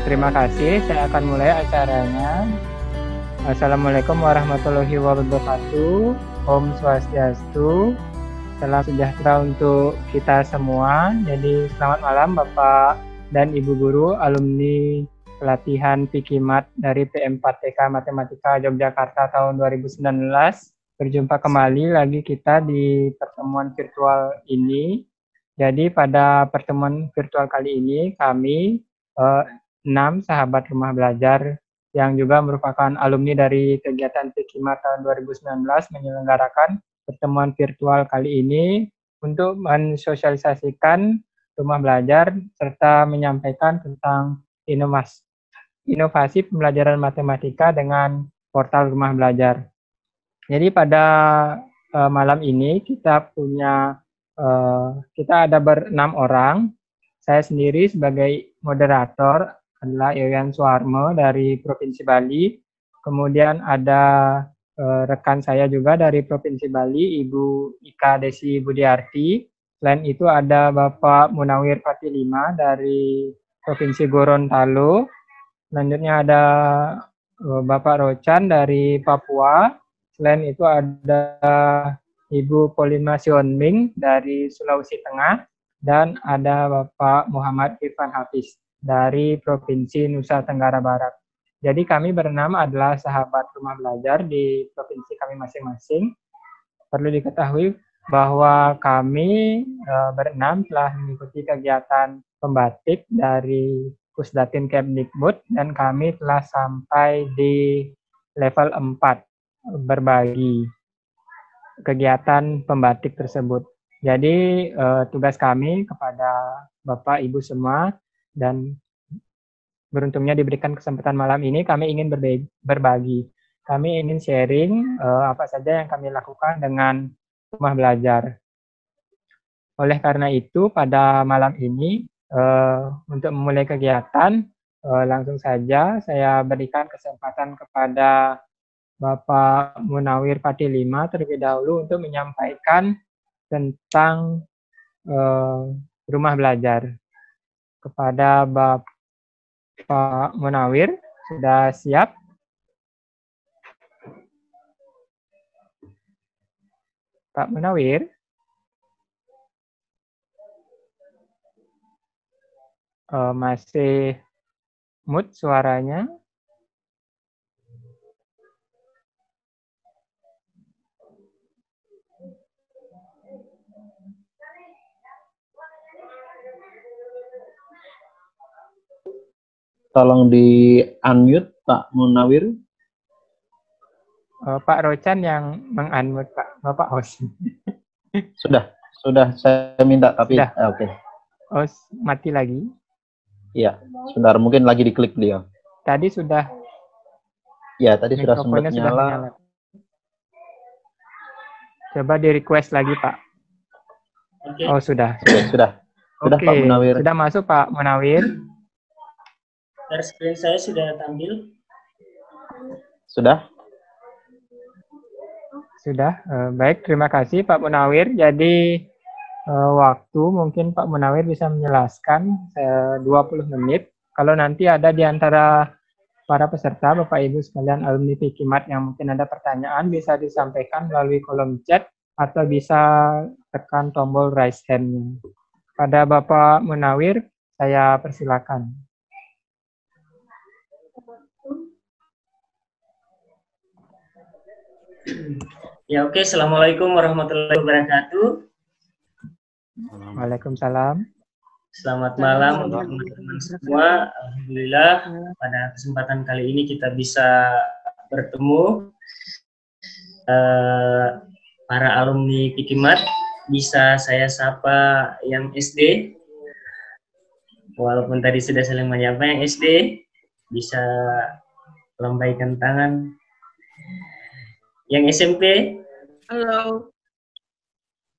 Terima kasih. Saya akan mulai acaranya. Assalamualaikum warahmatullahi wabarakatuh. Om Swastiastu. Salam sejahtera untuk kita semua. Jadi selamat malam Bapak dan Ibu Guru, alumni pelatihan Pikimat dari PM4TK Matematika Yogyakarta tahun 2019. Berjumpa kembali lagi kita di pertemuan virtual ini. Jadi pada pertemuan virtual kali ini kami 6 sahabat rumah belajar yang juga merupakan alumni dari kegiatan Pikimat tahun 2019 menyelenggarakan pertemuan virtual kali ini untuk mensosialisasikan rumah belajar serta menyampaikan tentang inovasi pembelajaran matematika dengan portal rumah belajar. Jadi pada malam ini kita ada ber-6 orang. Saya sendiri sebagai moderator adalah Yoyan Suharmo dari Provinsi Bali. Kemudian ada rekan saya juga dari Provinsi Bali, Ibu Ika Desi Budiarti. Selain itu ada Bapak Munawir Fatilima dari Provinsi Gorontalo. Selanjutnya ada Bapak Rocan dari Papua. Selain itu ada Ibu Polima Sionming dari Sulawesi Tengah. Dan ada Bapak Muhammad Irfan Hafiz dari Provinsi Nusa Tenggara Barat. Jadi kami berenam adalah sahabat rumah belajar di provinsi kami masing-masing. Perlu diketahui bahwa kami berenam telah mengikuti kegiatan pembatik dari Pusdatin Kemdikbud dan kami telah sampai di level 4 berbagi kegiatan pembatik tersebut. Jadi tugas kami kepada Bapak Ibu semua dan beruntungnya diberikan kesempatan malam ini, kami ingin berbagi. Kami ingin sharing apa saja yang kami lakukan dengan rumah belajar. Oleh karena itu, pada malam ini, untuk memulai kegiatan, langsung saja saya berikan kesempatan kepada Bapak Munawir Fatilima terlebih dahulu untuk menyampaikan tentang rumah belajar. Kepada Pak Munawir, sudah siap? Pak Munawir? Masih mute suaranya? Tolong di-unmute Pak Munawir. Pak Rocan yang meng-unmute Pak, Bapak host. Sudah saya minta tapi oke. Host mati lagi? Iya, sebentar mungkin lagi diklik beliau. Tadi sudah. Ya, tadi sudah sempat nyala. Coba di-request lagi Pak. Okay. Oh, sudah. Sudah Oke, Pak Munawir. Sudah masuk Pak Munawir. Screen saya sudah tampil. Sudah? Sudah. Baik, terima kasih Pak Munawir. Jadi waktu mungkin Pak Munawir bisa menjelaskan 20 menit. Kalau nanti ada di antara para peserta, Bapak Ibu sekalian alumni Pikimat yang mungkin ada pertanyaan, bisa disampaikan melalui kolom chat atau bisa tekan tombol raise hand. Pada Bapak Munawir, saya persilakan. Ya, oke. Assalamualaikum warahmatullahi wabarakatuh. Waalaikumsalam. Selamat malam untuk teman-teman semua. Alhamdulillah pada kesempatan kali ini kita bisa bertemu para alumni Pikimat. Bisa saya sapa yang SD. Walaupun tadi sudah saling menyapa yang SD, bisa lambaikan tangan. Yang SMP? Halo.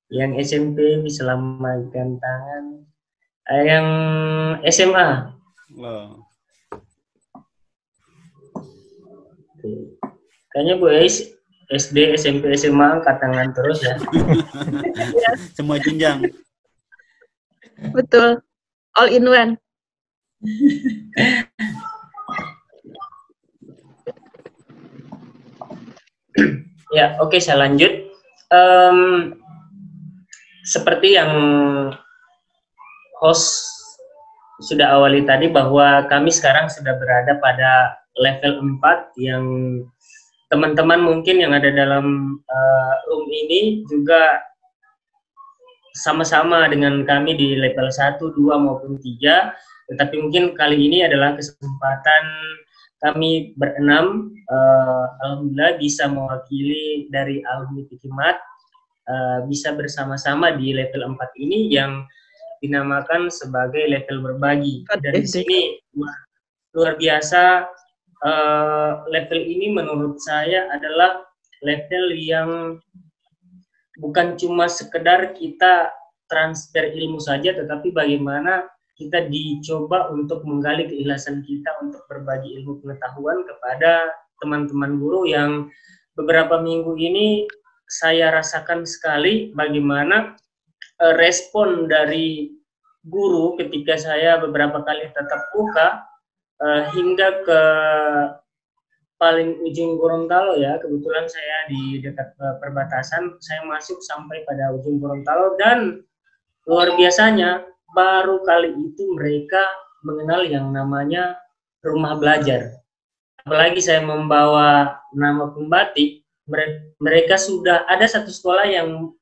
Yang SMP bisa lambaikan tangan. Yang SMA? Halo. Kayaknya Bu Ais, SD, SMP, SMA angkat tangan terus ya. Semua jenjang. Betul. All in one. Ya, oke, saya lanjut. Seperti yang host sudah awali tadi, bahwa kami sekarang sudah berada pada level 4 yang teman-teman mungkin yang ada dalam room ini juga sama-sama dengan kami di level 1, 2 maupun 3, tetapi mungkin kali ini adalah kesempatan kami berenam, alhamdulillah bisa mewakili dari alumni Fikimat, bisa bersama-sama di level 4 ini yang dinamakan sebagai level berbagi. Dan di sini luar biasa, level ini menurut saya adalah level yang bukan cuma sekedar kita transfer ilmu saja, tetapi bagaimana kita dicoba untuk menggali keikhlasan kita untuk berbagi ilmu pengetahuan kepada teman-teman guru yang beberapa minggu ini saya rasakan sekali bagaimana respon dari guru ketika saya beberapa kali tatap muka hingga ke paling ujung Gorontalo ya, kebetulan saya di dekat perbatasan, saya masuk sampai pada ujung Gorontalo dan luar biasanya baru kali itu mereka mengenal yang namanya rumah belajar. Apalagi saya membawa nama pembatik, mereka sudah ada satu sekolah yang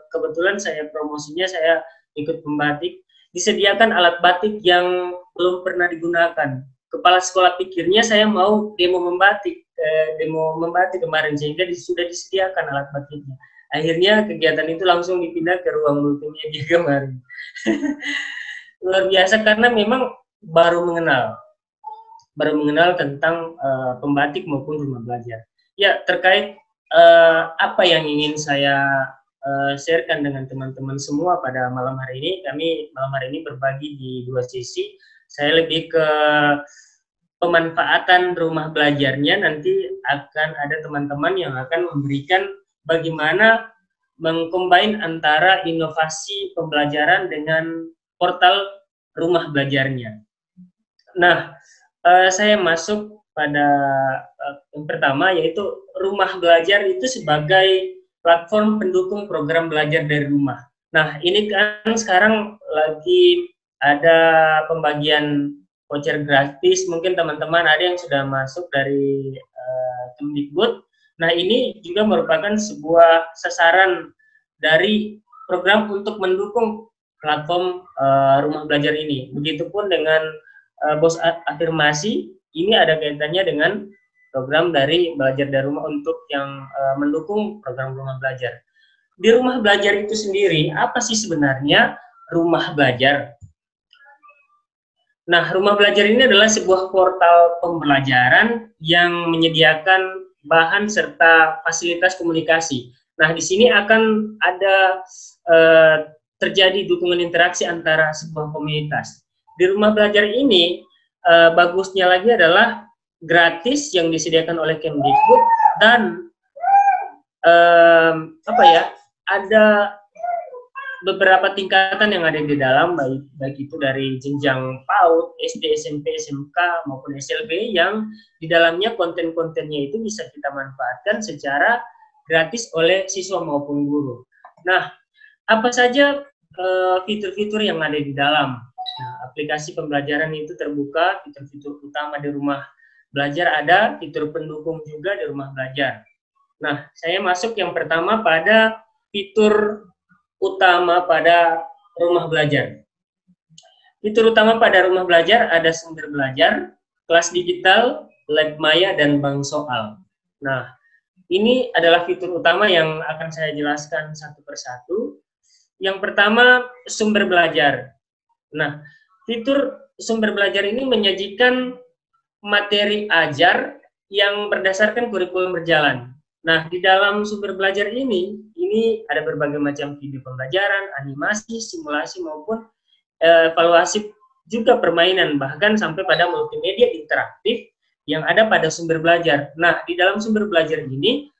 kebetulan saya promosinya, saya ikut pembatik, disediakan alat batik yang belum pernah digunakan. Kepala sekolah pikirnya saya mau demo membatik kemarin, sehingga sudah disediakan alat batiknya. Akhirnya kegiatan itu langsung dipindah ke ruang multimedia kemarin. Luar biasa karena memang baru mengenal tentang pembatik maupun rumah belajar. Ya, terkait apa yang ingin saya sharekan dengan teman-teman semua pada malam hari ini, kami malam hari ini berbagi di dua sisi. Saya lebih ke pemanfaatan rumah belajarnya, nanti akan ada teman-teman yang akan memberikan bagaimana mengcombine antara inovasi pembelajaran dengan portal rumah belajarnya. Nah, saya masuk pada yang pertama, yaitu rumah belajar itu sebagai platform pendukung program belajar dari rumah. Nah, ini kan sekarang lagi ada pembagian voucher gratis, mungkin teman-teman ada yang sudah masuk dari Kemdikbud. Nah, ini juga merupakan sebuah sasaran dari program untuk mendukung platform rumah belajar ini. Begitupun dengan bos afirmasi, ini ada kaitannya dengan program dari belajar dari rumah untuk yang mendukung program rumah belajar. Di rumah belajar itu sendiri, apa sih sebenarnya rumah belajar? Nah, rumah belajar ini adalah sebuah portal pembelajaran yang menyediakan bahan serta fasilitas komunikasi. Nah, di sini akan ada terjadi dukungan interaksi antara sebuah komunitas. Di rumah belajar ini, bagusnya lagi adalah gratis yang disediakan oleh Kemdikbud dan ada beberapa tingkatan yang ada di dalam, baik itu dari jenjang PAUD, SD, SMP, SMK maupun SLB, yang di dalamnya konten-kontennya itu bisa kita manfaatkan secara gratis oleh siswa maupun guru. Nah, apa saja fitur-fitur yang ada di dalam? Nah, aplikasi pembelajaran itu terbuka, fitur-fitur utama di rumah belajar ada, fitur pendukung juga di rumah belajar. Nah, saya masuk yang pertama pada fitur utama pada rumah belajar. Fitur utama pada rumah belajar ada sumber belajar, kelas digital, lab maya, dan bank soal. Nah, ini adalah fitur utama yang akan saya jelaskan satu persatu. Yang pertama, sumber belajar. Nah, fitur sumber belajar ini menyajikan materi ajar yang berdasarkan kurikulum berjalan. Nah, di dalam sumber belajar ini ada berbagai macam video pembelajaran, animasi, simulasi, maupun evaluasi, juga permainan, bahkan sampai pada multimedia interaktif yang ada pada sumber belajar. Nah, di dalam sumber belajar ini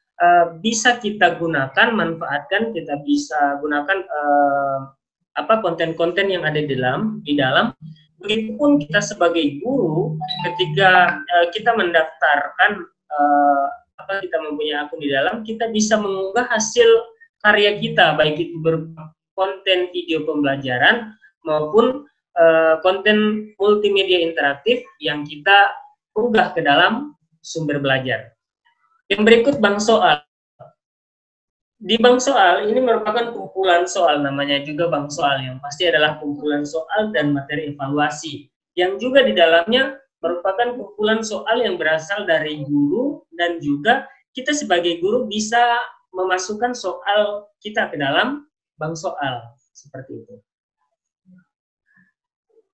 bisa kita gunakan, manfaatkan, kita bisa gunakan konten-konten yang ada di dalam Begitupun kita sebagai guru, ketika kita mendaftarkan kita mempunyai akun di dalam, kita bisa mengunggah hasil karya kita, baik itu berupa konten video pembelajaran maupun konten multimedia interaktif yang kita unggah ke dalam sumber belajar. Yang berikut bank soal. Di bank soal ini merupakan kumpulan soal, namanya juga bank soal, yang pasti adalah kumpulan soal dan materi evaluasi, yang juga di dalamnya merupakan kumpulan soal yang berasal dari guru, dan juga kita sebagai guru bisa memasukkan soal kita ke dalam bank soal, seperti itu.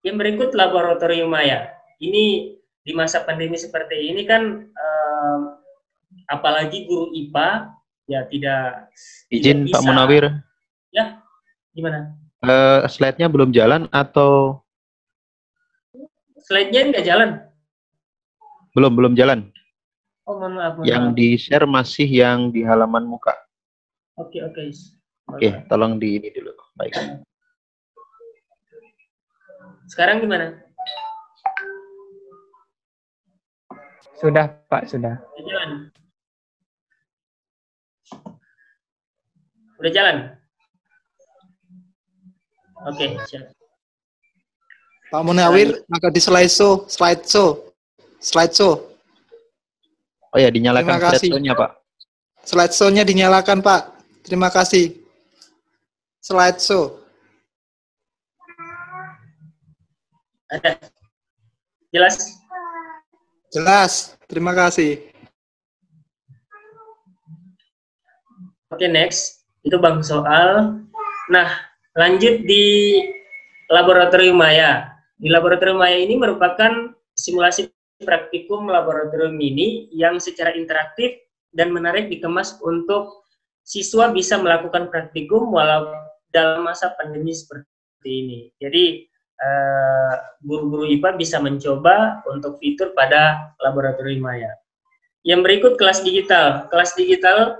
Yang berikut laboratorium maya. Ini di masa pandemi seperti ini kan, apalagi guru IPA, ya tidak izin bisa. Pak Munawir. Ya, gimana? Slide-nya belum jalan atau? Slide-nya nggak jalan? Belum jalan. Oh, mohon maaf. Yang di-share masih yang di halaman muka. Oke. Oke, tolong di ini dulu. Baik. Sekarang gimana? Sudah, Pak, sudah. Jalan. Udah jalan? Oke, siap. Pak Munawir, maka di slideshow. Oh ya, dinyalakan slideshow-nya, Pak. Slideshow-nya dinyalakan, Pak. Terima kasih. Slideshow. Ada. Jelas? Jelas. Terima kasih. Oke, next. Itu bank soal. Nah, lanjut di laboratorium maya. Di laboratorium maya ini merupakan simulasi praktikum laboratorium ini yang secara interaktif dan menarik dikemas untuk siswa bisa melakukan praktikum walau dalam masa pandemi seperti ini. Jadi guru-guru IPA bisa mencoba untuk fitur pada laboratorium maya. Yang berikut kelas digital. Kelas digital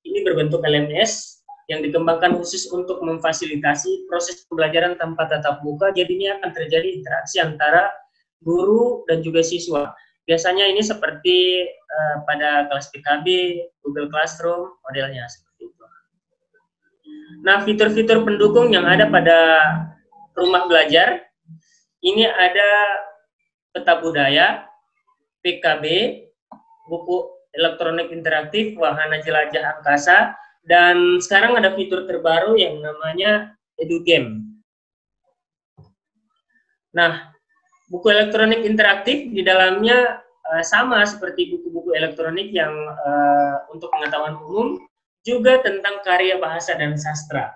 ini berbentuk LMS yang dikembangkan khusus untuk memfasilitasi proses pembelajaran tanpa tatap muka. Jadi ini akan terjadi interaksi antara guru dan juga siswa. Biasanya ini seperti pada kelas PKB, Google Classroom, modelnya seperti itu. Nah, fitur-fitur pendukung yang ada pada rumah belajar, ini ada peta budaya, PKB, buku elektronik interaktif, wahana jelajah angkasa, dan sekarang ada fitur terbaru yang namanya EduGame. Nah, buku elektronik interaktif di dalamnya sama seperti buku-buku elektronik yang untuk pengetahuan umum, juga tentang karya bahasa dan sastra.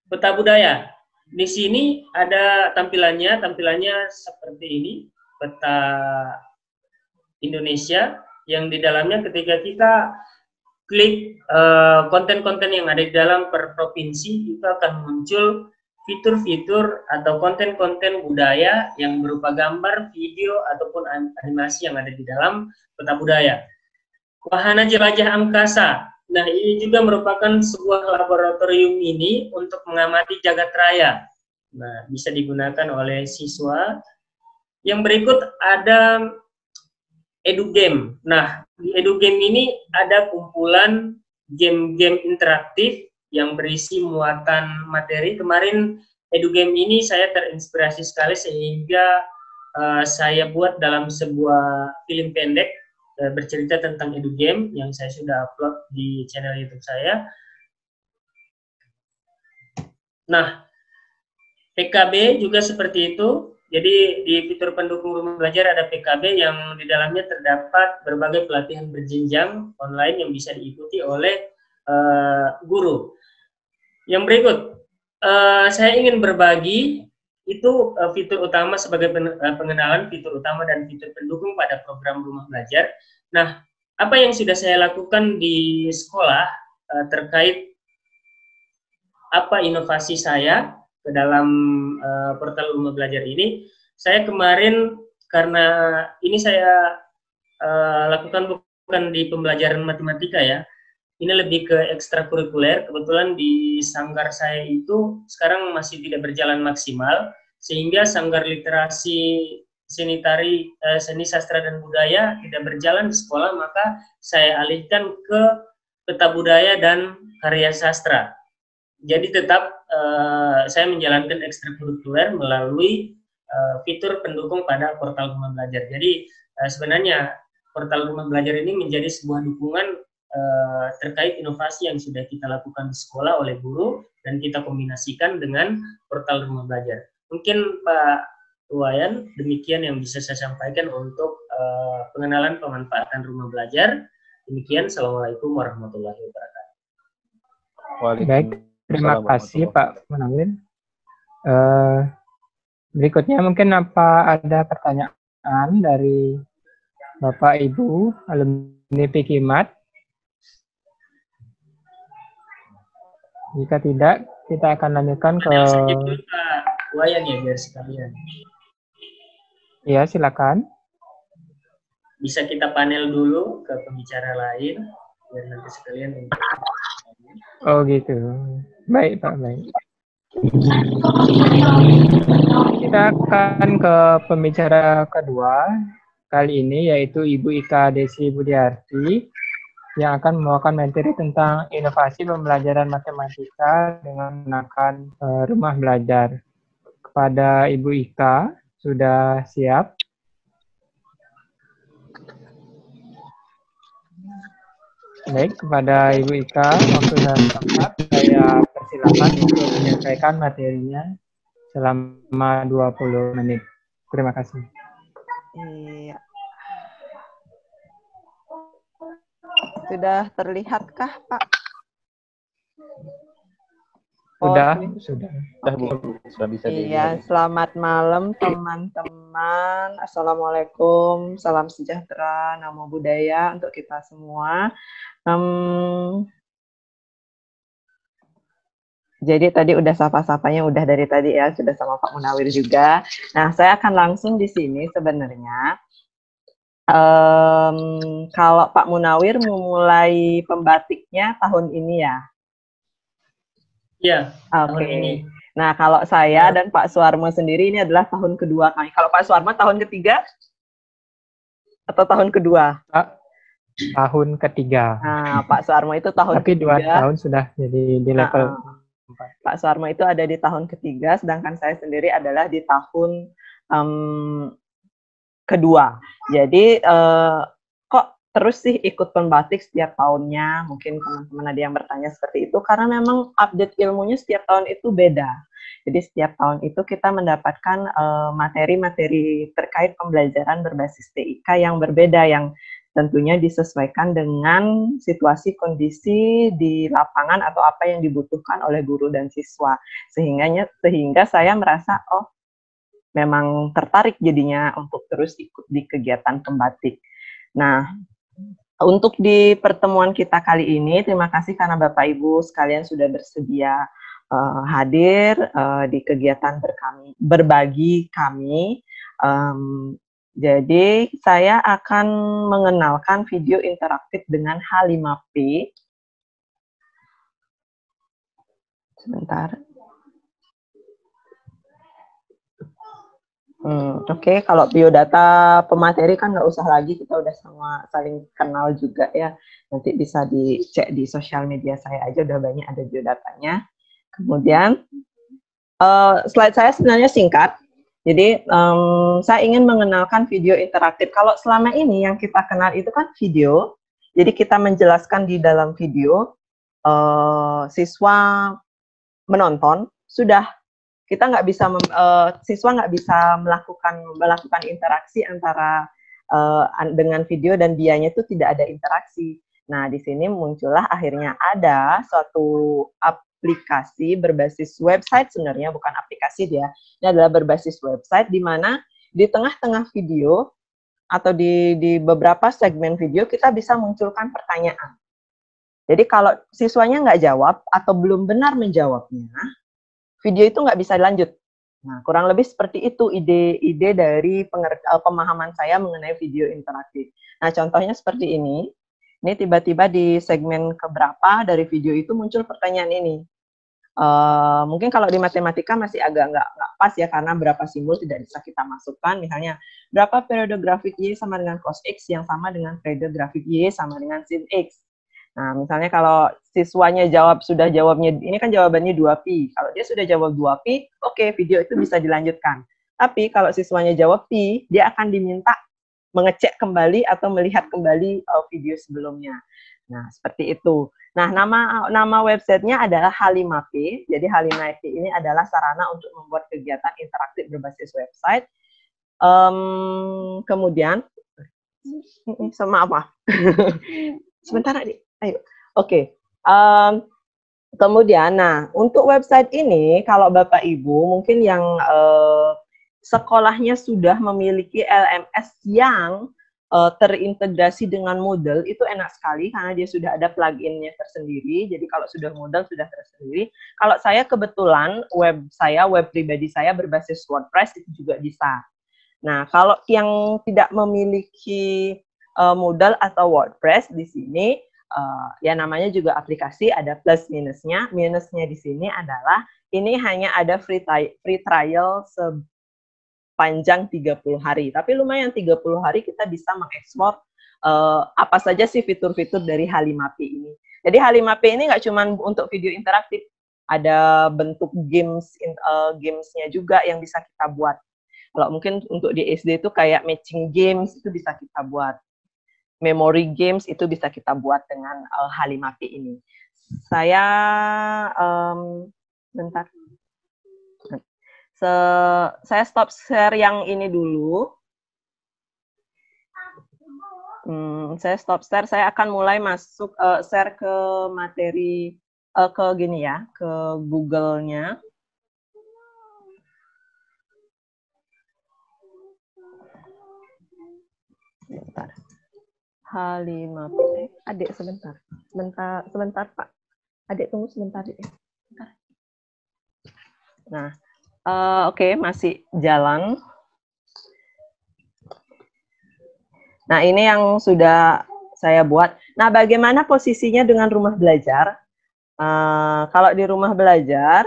Peta budaya. Di sini ada tampilannya seperti ini, peta Indonesia, yang di dalamnya ketika kita klik konten-konten yang ada di dalam per provinsi, itu akan muncul fitur-fitur atau konten-konten budaya yang berupa gambar, video, ataupun animasi yang ada di dalam peta budaya. Wahana jelajah angkasa. Nah, ini juga merupakan sebuah laboratorium ini untuk mengamati jagat raya. Nah, bisa digunakan oleh siswa. Yang berikut ada EduGame. Nah, di EduGame ini ada kumpulan game-game interaktif yang berisi muatan materi. Kemarin EduGame ini saya terinspirasi sekali sehingga saya buat dalam sebuah film pendek bercerita tentang EduGame yang saya sudah upload di channel YouTube saya. Nah, PKB juga seperti itu. Jadi di fitur pendukung rumah belajar ada PKB yang di dalamnya terdapat berbagai pelatihan berjenjang online yang bisa diikuti oleh guru. Yang berikut, saya ingin berbagi itu fitur utama sebagai pengenalan fitur utama dan fitur pendukung pada program rumah belajar. Nah, apa yang sudah saya lakukan di sekolah terkait apa inovasi saya ke dalam portal rumah belajar ini. Saya kemarin, karena ini saya lakukan bukan di pembelajaran matematika ya, ini lebih ke ekstrakurikuler. Kebetulan di sanggar saya itu sekarang masih tidak berjalan maksimal, sehingga sanggar literasi seni tari, seni sastra dan budaya tidak berjalan di sekolah, maka saya alihkan ke peta budaya dan karya sastra. Jadi tetap saya menjalankan ekstrakurikuler melalui fitur pendukung pada portal Rumah Belajar. Jadi sebenarnya portal Rumah Belajar ini menjadi sebuah dukungan terkait inovasi yang sudah kita lakukan di sekolah oleh guru dan kita kombinasikan dengan portal Rumah Belajar. Mungkin Pak Wayan, demikian yang bisa saya sampaikan untuk pengenalan pemanfaatan Rumah Belajar. Demikian, Assalamualaikum warahmatullahi wabarakatuh. Baik, terima kasih Pak Munawir. Berikutnya mungkin apa ada pertanyaan dari Bapak Ibu alumni Pikimat? Jika tidak, kita akan lanjutkan ke Pak Wayan ya, biar sekalian. Ya, silakan. Bisa kita panel dulu ke pembicara lain, biar nanti sekalian. Oh gitu. Baik Pak, baik. Kita akan ke pembicara kedua kali ini, yaitu Ibu Ika Desi Budiarti, yang akan membawakan materi tentang inovasi pembelajaran matematika dengan menggunakan Rumah Belajar. Kepada Ibu Ika, sudah siap? Baik, kepada Ibu Ika, waktu dan tempat, saya persilakan untuk menyampaikan materinya selama 20 menit. Terima kasih. Iya. Sudah terlihatkah, Pak? Sudah, Oh, sudah. Sudah bisa iya, selamat malam teman-teman. Assalamualaikum, salam sejahtera, namo buddhaya untuk kita semua. Jadi tadi udah sapa-sapanya udah dari tadi ya, sudah sama Pak Munawir juga. Nah, saya akan langsung di sini sebenarnya. Kalau Pak Munawir memulai pembatiknya tahun ini ya? Iya, Oke. Nah, kalau saya dan Pak Suwarmo sendiri ini adalah tahun kedua kami. Kalau Pak Suwarmo tahun ketiga atau tahun kedua? Tahun ketiga. Nah, Pak Suwarmo itu tahun Tapi ketiga. 2 tahun sudah jadi di level 4. Pak Suwarmo itu ada di tahun ketiga, sedangkan saya sendiri adalah di tahun kedua. Jadi kok terus sih ikut pembatik setiap tahunnya? Mungkin teman-teman ada yang bertanya seperti itu, karena memang update ilmunya setiap tahun itu beda. Jadi setiap tahun itu kita mendapatkan materi-materi terkait pembelajaran berbasis TIK yang berbeda, yang tentunya disesuaikan dengan situasi kondisi di lapangan atau apa yang dibutuhkan oleh guru dan siswa. Sehingga saya merasa, oh memang tertarik jadinya untuk terus ikut di kegiatan pembatik. Nah, untuk di pertemuan kita kali ini, terima kasih karena Bapak Ibu sekalian sudah bersedia hadir di kegiatan berbagi kami. Jadi, saya akan mengenalkan video interaktif dengan H5P. Sebentar. Oke, kalau biodata pemateri kan nggak usah lagi, kita udah saling kenal juga ya. Nanti bisa dicek di sosial media saya aja, udah banyak ada biodatanya. Kemudian, slide saya sebenarnya singkat. Jadi, saya ingin mengenalkan video interaktif. Kalau selama ini yang kita kenal itu kan video, jadi kita menjelaskan di dalam video, siswa menonton, sudah. Kita nggak bisa, siswa nggak bisa melakukan interaksi antara dengan video dan dianya itu tidak ada interaksi. Nah, di sini muncullah akhirnya ada suatu aplikasi berbasis website, sebenarnya bukan aplikasi dia, ini adalah berbasis website di mana di tengah-tengah video atau di beberapa segmen video kita bisa munculkan pertanyaan. Jadi kalau siswanya nggak jawab atau belum benar menjawabnya, video itu nggak bisa lanjut. Nah, kurang lebih seperti itu ide dari pemahaman saya mengenai video interaktif. Nah, contohnya seperti ini. Ini tiba-tiba di segmen keberapa dari video itu muncul pertanyaan ini. Mungkin kalau di matematika masih agak nggak pas ya, karena berapa simbol tidak bisa kita masukkan. Misalnya, berapa periode grafik Y sama dengan cos X yang sama dengan periode grafik Y sama dengan sin X. Nah, misalnya kalau siswanya sudah jawabnya, ini kan jawabannya 2pi. Kalau dia sudah jawab 2pi, oke, video itu bisa dilanjutkan. Tapi kalau siswanya jawab pi, dia akan diminta mengecek kembali atau melihat kembali video sebelumnya. Nah, seperti itu. Nah, nama websitenya adalah H5P. Jadi H5P ini adalah sarana untuk membuat kegiatan interaktif berbasis website. Kemudian, sama apa? Sebentar, Adik. Ayo. Oke. Kemudian, nah, untuk website ini, kalau Bapak Ibu mungkin yang sekolahnya sudah memiliki LMS yang terintegrasi dengan Moodle, itu enak sekali karena dia sudah ada plugin-nya tersendiri. Jadi kalau sudah Moodle sudah tersendiri. Kalau saya kebetulan web pribadi saya berbasis WordPress itu juga bisa. Nah, kalau yang tidak memiliki Moodle atau WordPress di sini ya namanya juga aplikasi, ada plus minusnya. Minusnya di sini adalah ini hanya ada free trial panjang 30 hari. Tapi lumayan 30 hari kita bisa mengekspor apa saja sih fitur-fitur dari H5P ini. Jadi H5P ini nggak cuma untuk video interaktif, ada bentuk gamesnya juga yang bisa kita buat. Kalau mungkin untuk di SD itu kayak matching games itu bisa kita buat. Memory games itu bisa kita buat dengan H5P ini. Saya bentar. Saya stop share yang ini dulu. Saya stop share, saya akan mulai masuk share ke materi, ke gini ya, ke Google-nya. Bentar. H5P. Adik sebentar. Sebentar Pak. Adik tunggu sebentar. Bentar. Nah, oke, masih jalan. Nah, ini yang sudah saya buat. Nah, bagaimana posisinya dengan rumah belajar? Kalau di rumah belajar,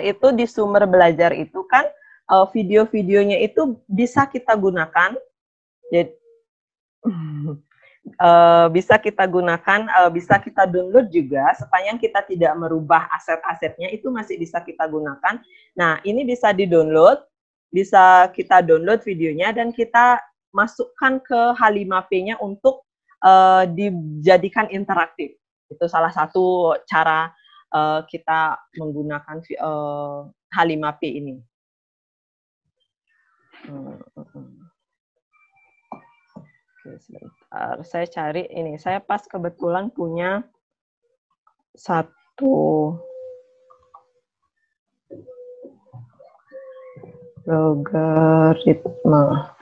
itu di sumber belajar itu kan video-videonya itu bisa kita gunakan. Jadi bisa kita gunakan, bisa kita download juga, sepanjang kita tidak merubah aset-asetnya itu masih bisa kita gunakan. Nah, ini bisa di-download, bisa kita download videonya dan kita masukkan ke H5P-nya untuk dijadikan interaktif. Itu salah satu cara kita menggunakan H5P ini. Oke, sebentar. Saya cari ini. Saya pas kebetulan punya satu logaritma.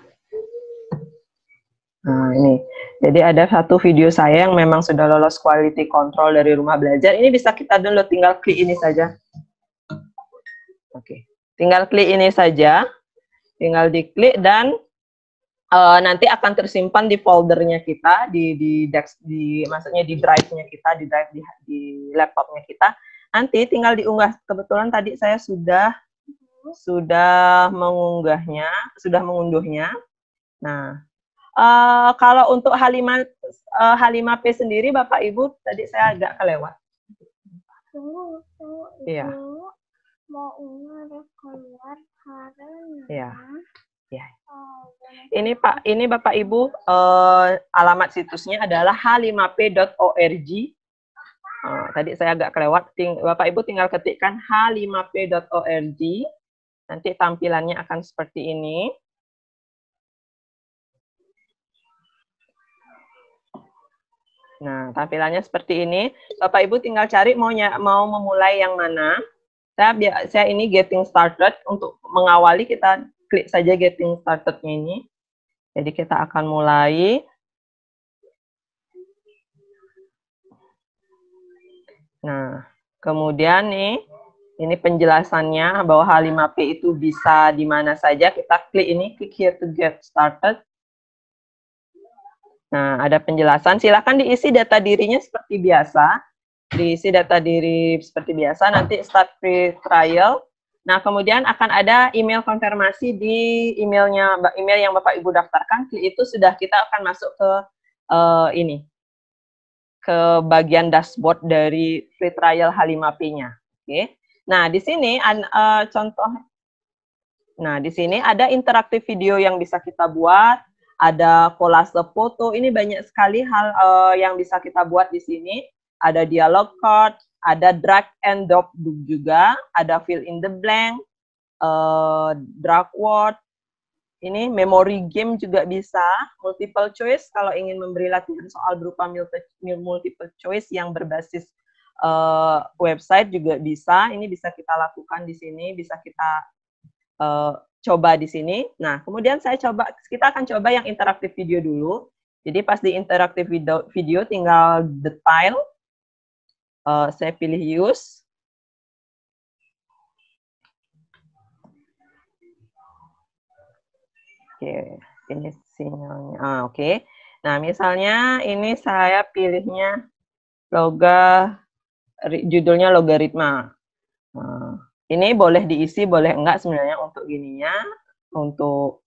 Nah, ini. Jadi ada satu video saya yang memang sudah lolos quality control dari rumah belajar. Ini bisa kita download, tinggal klik ini saja. Oke. Tinggal klik ini saja. Tinggal diklik dan nanti akan tersimpan di foldernya kita, maksudnya di drive-nya kita, di laptopnya kita. Nanti tinggal diunggah. Kebetulan tadi saya sudah mengunduhnya. Nah, kalau untuk H5P sendiri, Bapak Ibu, tadi saya agak kelewat. Iya. Mau unggah keluar karena. Iya. Ya. Ini Bapak Ibu, alamat situsnya adalah h5p.org. Tadi saya agak kelewat. Bapak Ibu tinggal ketikkan h5p.org. Nanti tampilannya akan seperti ini. Nah, tampilannya seperti ini. Bapak Ibu tinggal cari mau memulai yang mana. Saya ini getting started. Untuk mengawali kita klik saja getting started-nya ini. Jadi kita akan mulai. Nah, kemudian nih Ini penjelasannya bahwa H5P itu bisa di mana saja. Kita klik ini, click here to get started. Nah, ada penjelasan. Silakan diisi data dirinya seperti biasa. Diisi data diri seperti biasa. Nanti start free trial. Nah, kemudian akan ada email konfirmasi di email yang Bapak Ibu daftarkan. Klik itu sudah kita akan masuk ke ini, ke bagian dashboard dari free trial H5P-nya. Oke. Nah, di sini contoh. Nah, di sini ada interaktif video yang bisa kita buat. Ada kolase foto, ini banyak sekali hal yang bisa kita buat di sini. Ada dialog card, ada drag and drop juga, ada fill in the blank, drag word, ini memory game juga bisa, multiple choice kalau ingin memberi latihan soal berupa multiple choice yang berbasis website juga bisa. Ini bisa kita lakukan di sini, bisa kita coba di sini. Nah, kemudian kita akan coba yang interaktif video dulu. Jadi pas di interaktif video tinggal detail, saya pilih use. Oke, ini sinyalnya. Oke. Nah, misalnya ini saya pilihnya judulnya logaritma. Nah, ini boleh diisi, boleh enggak sebenarnya untuk gininya, untuk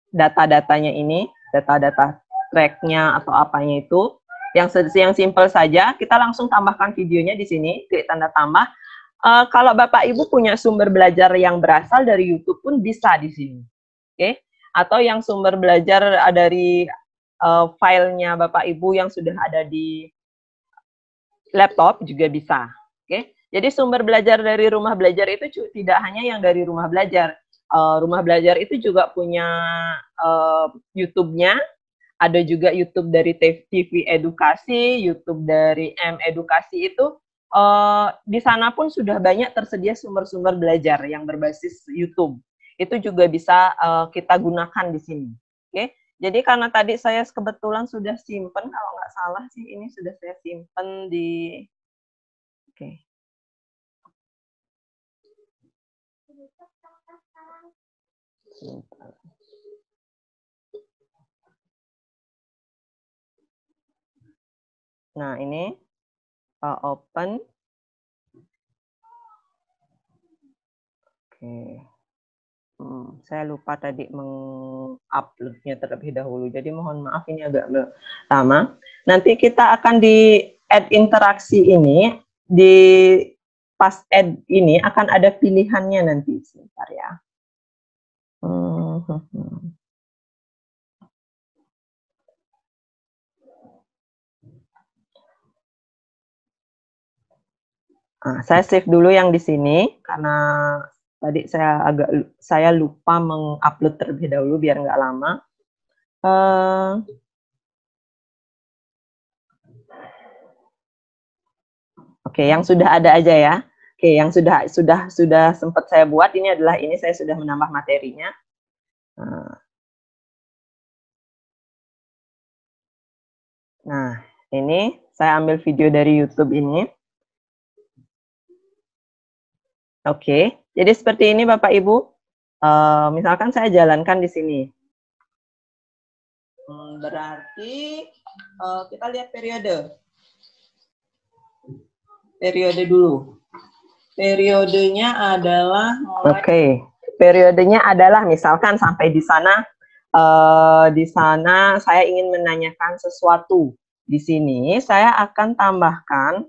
data-datanya ini, data-data track-nya atau apanya itu. Yang simple saja, kita langsung tambahkan videonya di sini, klik tanda tambah. Kalau Bapak Ibu punya sumber belajar yang berasal dari YouTube pun bisa di sini. Oke? Atau yang sumber belajar dari filenya Bapak Ibu yang sudah ada di laptop juga bisa. Oke? Jadi sumber belajar dari rumah belajar itu tidak hanya yang dari rumah belajar. Rumah belajar itu juga punya YouTube-nya. Ada juga YouTube dari TV Edukasi, YouTube dari M Edukasi itu. Di sana pun sudah banyak tersedia sumber-sumber belajar yang berbasis YouTube. Itu juga bisa kita gunakan di sini. Oke, jadi karena tadi saya kebetulan sudah simpen, kalau nggak salah sih ini sudah saya simpen di. Oke. Nah ini open. Oke. Saya lupa tadi menguploadnya terlebih dahulu. Jadi mohon maaf ini agak lama. Nanti kita akan di add interaksi ini, di pas add ini akan ada pilihannya nanti. Sebentar ya. Saya save dulu yang di sini karena tadi saya lupa mengupload terlebih dahulu biar nggak lama. Oke, yang sudah ada aja ya. Oke, yang sudah sempat saya buat ini adalah ini saya sudah menambah materinya. Nah, ini saya ambil video dari YouTube ini. Oke, jadi seperti ini Bapak Ibu. Misalkan saya jalankan di sini. Berarti kita lihat periode. Periode dulu. Periodenya adalah mulai. Periodenya adalah misalkan sampai di sana saya ingin menanyakan sesuatu. Di sini saya akan tambahkan.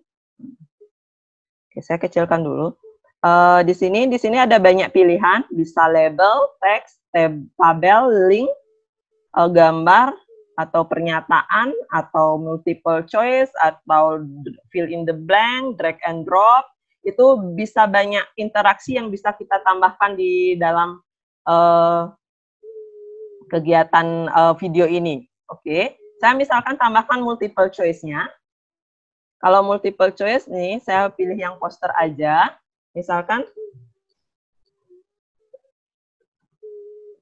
Oke, saya kecilkan dulu. Di sini ada banyak pilihan, bisa label, teks, tabel, link, gambar, atau pernyataan, atau multiple choice, atau fill in the blank, drag and drop. Itu bisa banyak interaksi yang bisa kita tambahkan di dalam kegiatan video ini. Oke, saya misalkan tambahkan multiple choice-nya. Kalau multiple choice nih, saya pilih yang poster aja. Misalkan,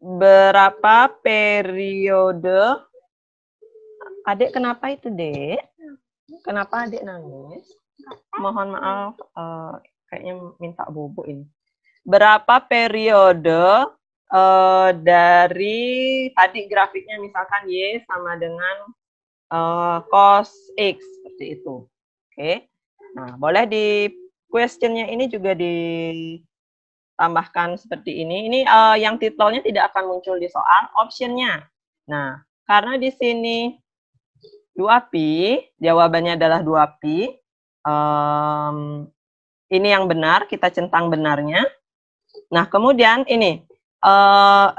berapa periode? Adik kenapa itu, Dek? Kenapa adik nangis? Mohon maaf, kayaknya minta bobo ini. Berapa periode dari tadi grafiknya misalkan Y sama dengan cos X, seperti itu. Oke. Nah, boleh di questionnya ini juga ditambahkan seperti ini. Ini yang titelnya tidak akan muncul di soal, optionnya. Nah, karena di sini 2pi, jawabannya adalah 2pi. Ini yang benar, kita centang benarnya. Nah, kemudian ini,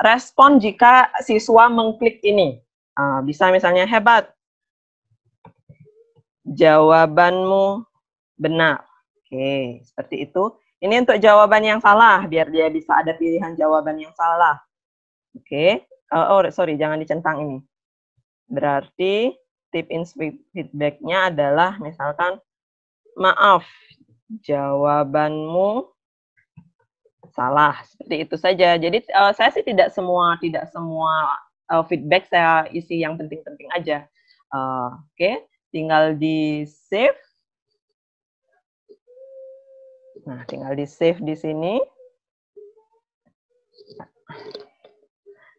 respon jika siswa mengklik ini. Bisa misalnya, hebat, jawabanmu benar. Oke, seperti itu. Ini untuk jawaban yang salah, biar dia bisa ada pilihan jawaban yang salah. Oke, sorry, jangan dicentang ini. Berarti tip in feedback-nya adalah misalkan, maaf, jawabanmu salah. Seperti itu saja. Jadi saya sih tidak semua feedback saya isi yang penting-penting aja. Oke, tinggal di save. Nah, tinggal di save di sini.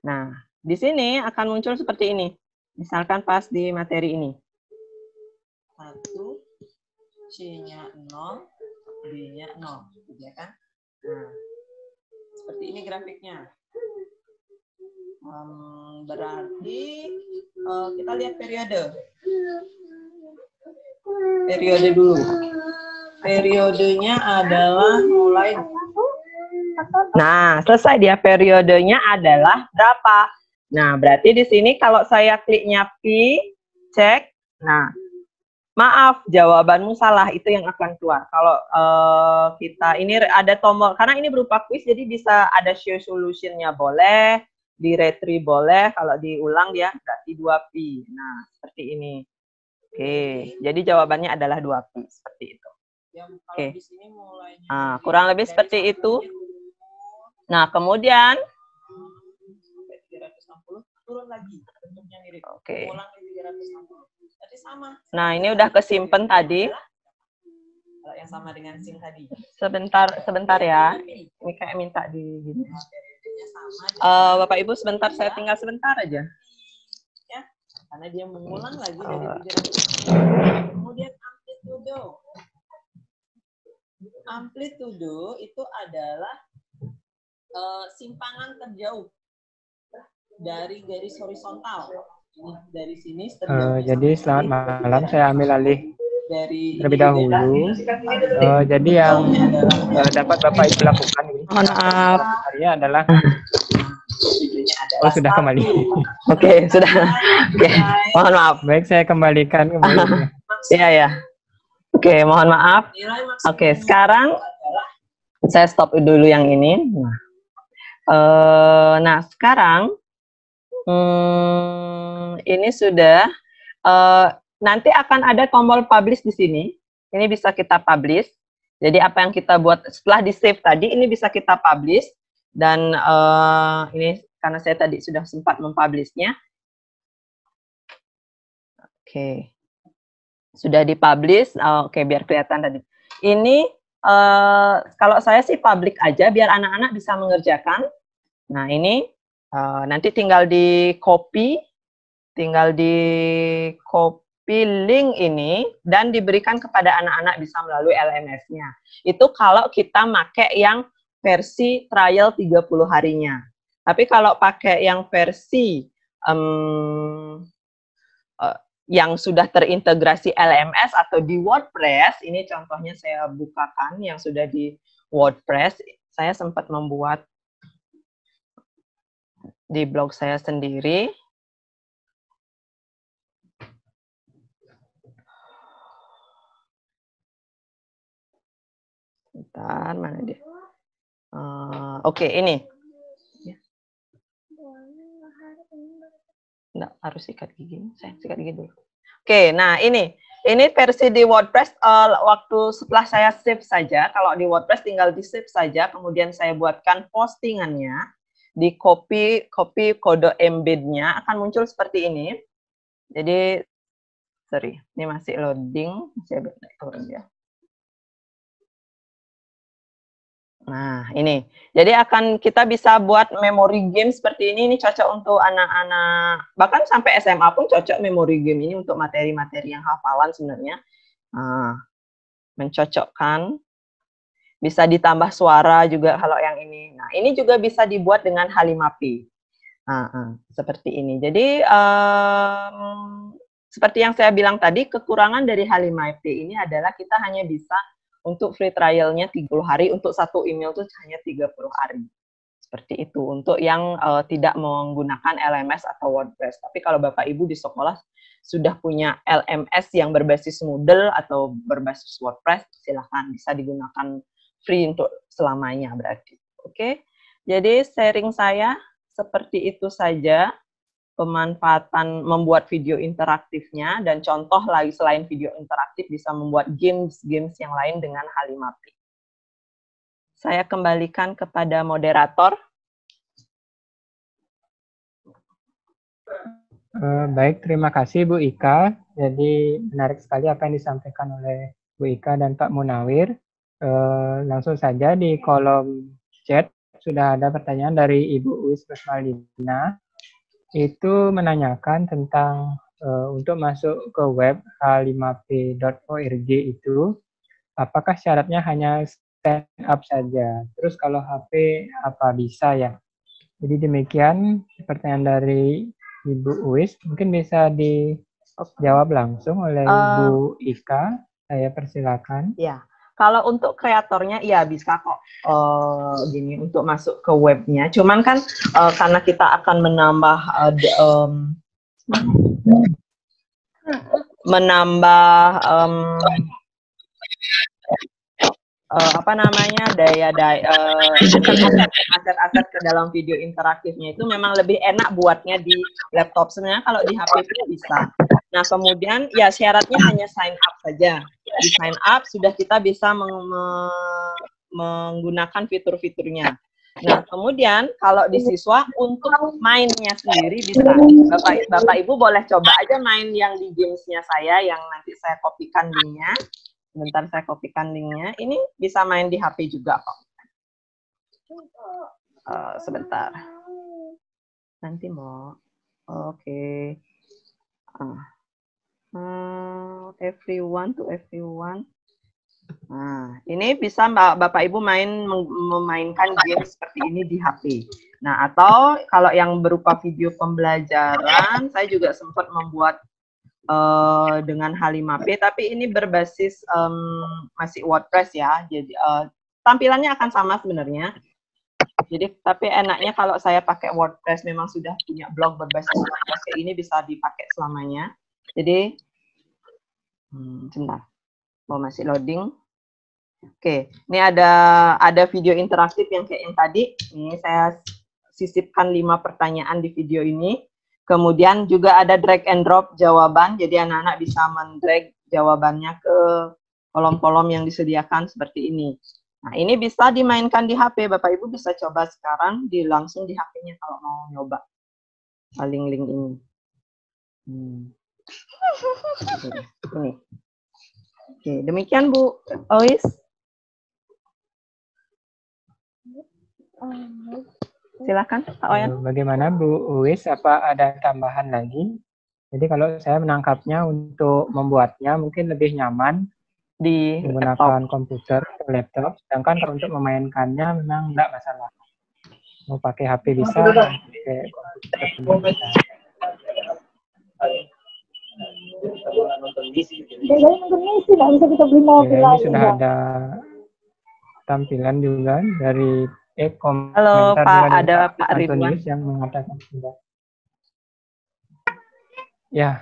Nah, di sini akan muncul seperti ini. Misalkan pas di materi ini. 1, C-nya 0, B-nya 0. Ya kan? Nah, seperti ini grafiknya. Berarti kita lihat periode. Periode dulu. Periodenya adalah mulai. Nah, selesai dia. Periodenya adalah berapa? Nah, berarti di sini kalau saya kliknya P, cek. Nah, maaf, jawabanmu salah. Itu yang akan keluar. Kalau kita ini ada tombol, karena ini berupa quiz, jadi bisa ada show solution-nya boleh, di retrieve boleh. Kalau diulang dia berarti 2pi. Nah, seperti ini. Oke, jadi jawabannya adalah 2pi. Seperti itu. Oke. Nah, kurang lebih seperti itu. Nah, kemudian turun lagi bentuknya mirip. Oke. Nah, ini udah kesimpan tadi. Kalau yang sama dengan SIM tadi. Sebentar ya. Ini kayak minta di gini. Bapak Ibu sebentar, saya tinggal sebentar aja. Ya, karena dia mengulang lagi dari 300. Kemudian amplitudo. Amplitudo itu adalah simpangan terjauh dari garis horizontal. Ini dari sini jadi selamat malam, saya ambil alih terlebih dahulu. Jadi yang dapat Bapak Ibu lakukan ini, mohon maaf, adalah sudah kembali. Oke, sudah. Oke, mohon maaf. Baik, saya kembalikan kembali. Iya ya. Oke, mohon maaf. Oke, sekarang saya stop dulu yang ini. Nah, sekarang ini sudah nanti akan ada tombol publish di sini. Ini bisa kita publish. Jadi apa yang kita buat setelah di save tadi ini bisa kita publish dan ini karena saya tadi sudah sempat mempublishnya. Oke. Sudah dipublish. Oke, biar kelihatan tadi. Ini kalau saya sih public aja biar anak-anak bisa mengerjakan. Nah, ini nanti tinggal di copy link ini dan diberikan kepada anak-anak bisa melalui LMS-nya. Itu kalau kita pakai yang versi trial 30 harinya. Tapi kalau pakai yang versi yang sudah terintegrasi LMS atau di WordPress, ini contohnya saya bukakan yang sudah di WordPress. Saya sempat membuat di blog saya sendiri. Bentar, mana dia? Oke, ini. Nggak, harus sikat gigi. Saya sikat gigi dulu. Oke, nah ini versi di WordPress. Waktu setelah saya save saja, kalau di WordPress tinggal di save saja, kemudian saya buatkan postingannya, di copy kode embed-nya akan muncul seperti ini. Jadi, sorry, ini masih loading. Saya turun ya. Nah, ini. Jadi kita bisa buat memory game seperti ini cocok untuk anak-anak, bahkan sampai SMA pun cocok memory game ini untuk materi-materi yang hafalan sebenarnya. Nah, mencocokkan. Bisa ditambah suara juga kalau yang ini. Nah, ini juga bisa dibuat dengan H5P. Seperti ini. Jadi, seperti yang saya bilang tadi, kekurangan dari H5P ini adalah kita hanya bisa untuk free trial-nya 30 hari, untuk satu email itu hanya 30 hari. Seperti itu, untuk yang tidak menggunakan LMS atau WordPress. Tapi kalau Bapak Ibu di sekolah sudah punya LMS yang berbasis Moodle atau berbasis WordPress, silakan bisa digunakan free untuk selamanya berarti. Oke, jadi sharing saya seperti itu saja, pemanfaatan membuat video interaktifnya, dan contoh lagi selain video interaktif bisa membuat games yang lain dengan H5P. Saya kembalikan kepada moderator. Baik, terima kasih Bu Ika. Jadi menarik sekali apa yang disampaikan oleh Bu Ika dan Pak Munawir. Langsung saja di kolom chat sudah ada pertanyaan dari Ibu Uis Rusmaldina. Itu menanyakan tentang untuk masuk ke web h5p.org itu, apakah syaratnya hanya sign up saja? Terus kalau HP apa bisa ya? Jadi demikian pertanyaan dari Ibu Uis. Mungkin bisa dijawab langsung oleh Bu Ika. Saya persilakan. Ya. Kalau untuk kreatornya, iya bisa kok gini untuk masuk ke webnya. Cuman kan karena kita akan menambah aset-aset ke dalam video interaktifnya itu memang lebih enak buatnya di laptop. Sebenarnya kalau di HP pun bisa. Nah, kemudian ya syaratnya hanya sign up saja. Di sign up sudah kita bisa menggunakan fitur-fiturnya. Nah, kemudian kalau di siswa untuk mainnya sendiri bisa. Bapak Ibu boleh coba aja main yang di gamesnya saya, yang nanti saya kopikan linknya. Sebentar saya kopikan linknya. Ini bisa main di HP juga kok. Sebentar. Nanti mau. Oke. Everyone to everyone. Nah, ini bisa Bapak Ibu memainkan game seperti ini di HP. Nah, atau kalau yang berupa video pembelajaran, saya juga sempat membuat dengan H5P, tapi ini berbasis masih WordPress ya. Jadi tampilannya akan sama sebenarnya. Jadi tapi enaknya kalau saya pakai WordPress, memang sudah punya blog berbasis WordPress, ini bisa dipakai selamanya. Jadi sebentar, masih loading. Oke, ini ada video interaktif yang kayak yang tadi. Ini saya sisipkan 5 pertanyaan di video ini. Kemudian juga ada drag and drop jawaban, jadi anak-anak bisa mendrag jawabannya ke kolom-kolom yang disediakan seperti ini. Nah, ini bisa dimainkan di HP, Bapak Ibu bisa coba sekarang, langsung di HP-nya kalau mau nyoba link-link ini. Ini. Oke, demikian Bu Ois. Silakan Pak Oyan. Bagaimana Bu Uis, apa ada tambahan lagi? Jadi kalau saya menangkapnya untuk membuatnya mungkin lebih nyaman di menggunakan komputer atau laptop, sedangkan kalau untuk memainkannya memang enggak masalah. Mau pakai HP bisa, pakai komputer bisa. Ini sudah ada tampilan juga dari halo Pak, ada Pak Ridwan yang mengatakan sudah. Ya,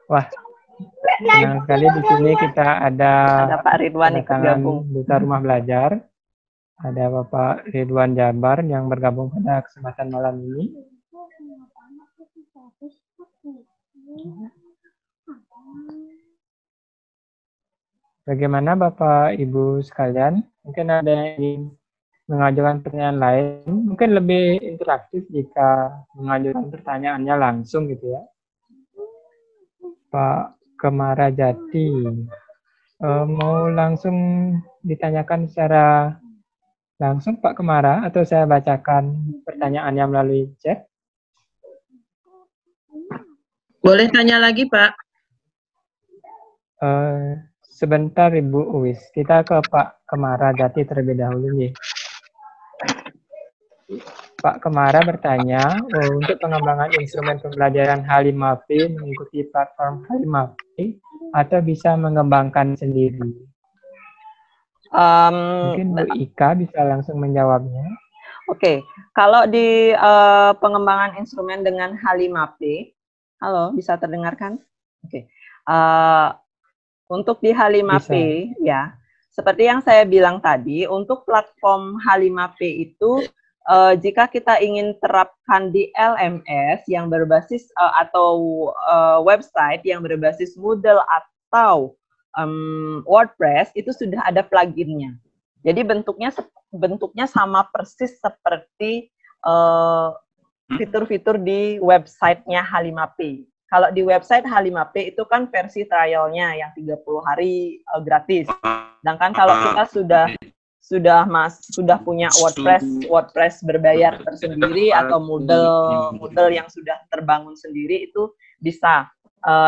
wah, senang sekali di sini kita ada Pak Ridwan ikut gabung. Duta Rumah Belajar, ada Bapak Ridwan Jabar yang bergabung pada kesempatan malam ini. Bagaimana Bapak Ibu sekalian? Mungkin ada yang ingin mengajukan pertanyaan lain, mungkin lebih interaktif jika mengajukan pertanyaannya langsung gitu ya. Pak Kemarajati, mau langsung ditanyakan secara Langsung Pak Kemara atau saya bacakan pertanyaannya melalui chat? Boleh tanya lagi, Pak? Sebentar Ibu Uwis, kita ke Pak Kemara Jati terlebih dahulu nih. Pak Kemara bertanya, untuk pengembangan instrumen pembelajaran H5P mengikuti platform H5P atau bisa mengembangkan sendiri? Mungkin Bu Ika bisa langsung menjawabnya. Oke, kalau di pengembangan instrumen dengan H5P, halo, bisa terdengarkan? Oke. Untuk di H5P, ya, seperti yang saya bilang tadi, untuk platform H5P itu, jika kita ingin terapkan di LMS yang berbasis atau website yang berbasis Moodle atau WordPress, itu sudah ada pluginnya. Jadi bentuknya sama persis seperti fitur-fitur di websitenya H5P. Kalau di website H5P itu kan versi trialnya yang 30 hari gratis. Sedangkan kalau kita sudah punya WordPress berbayar tersendiri atau Moodle yang sudah terbangun sendiri, itu bisa.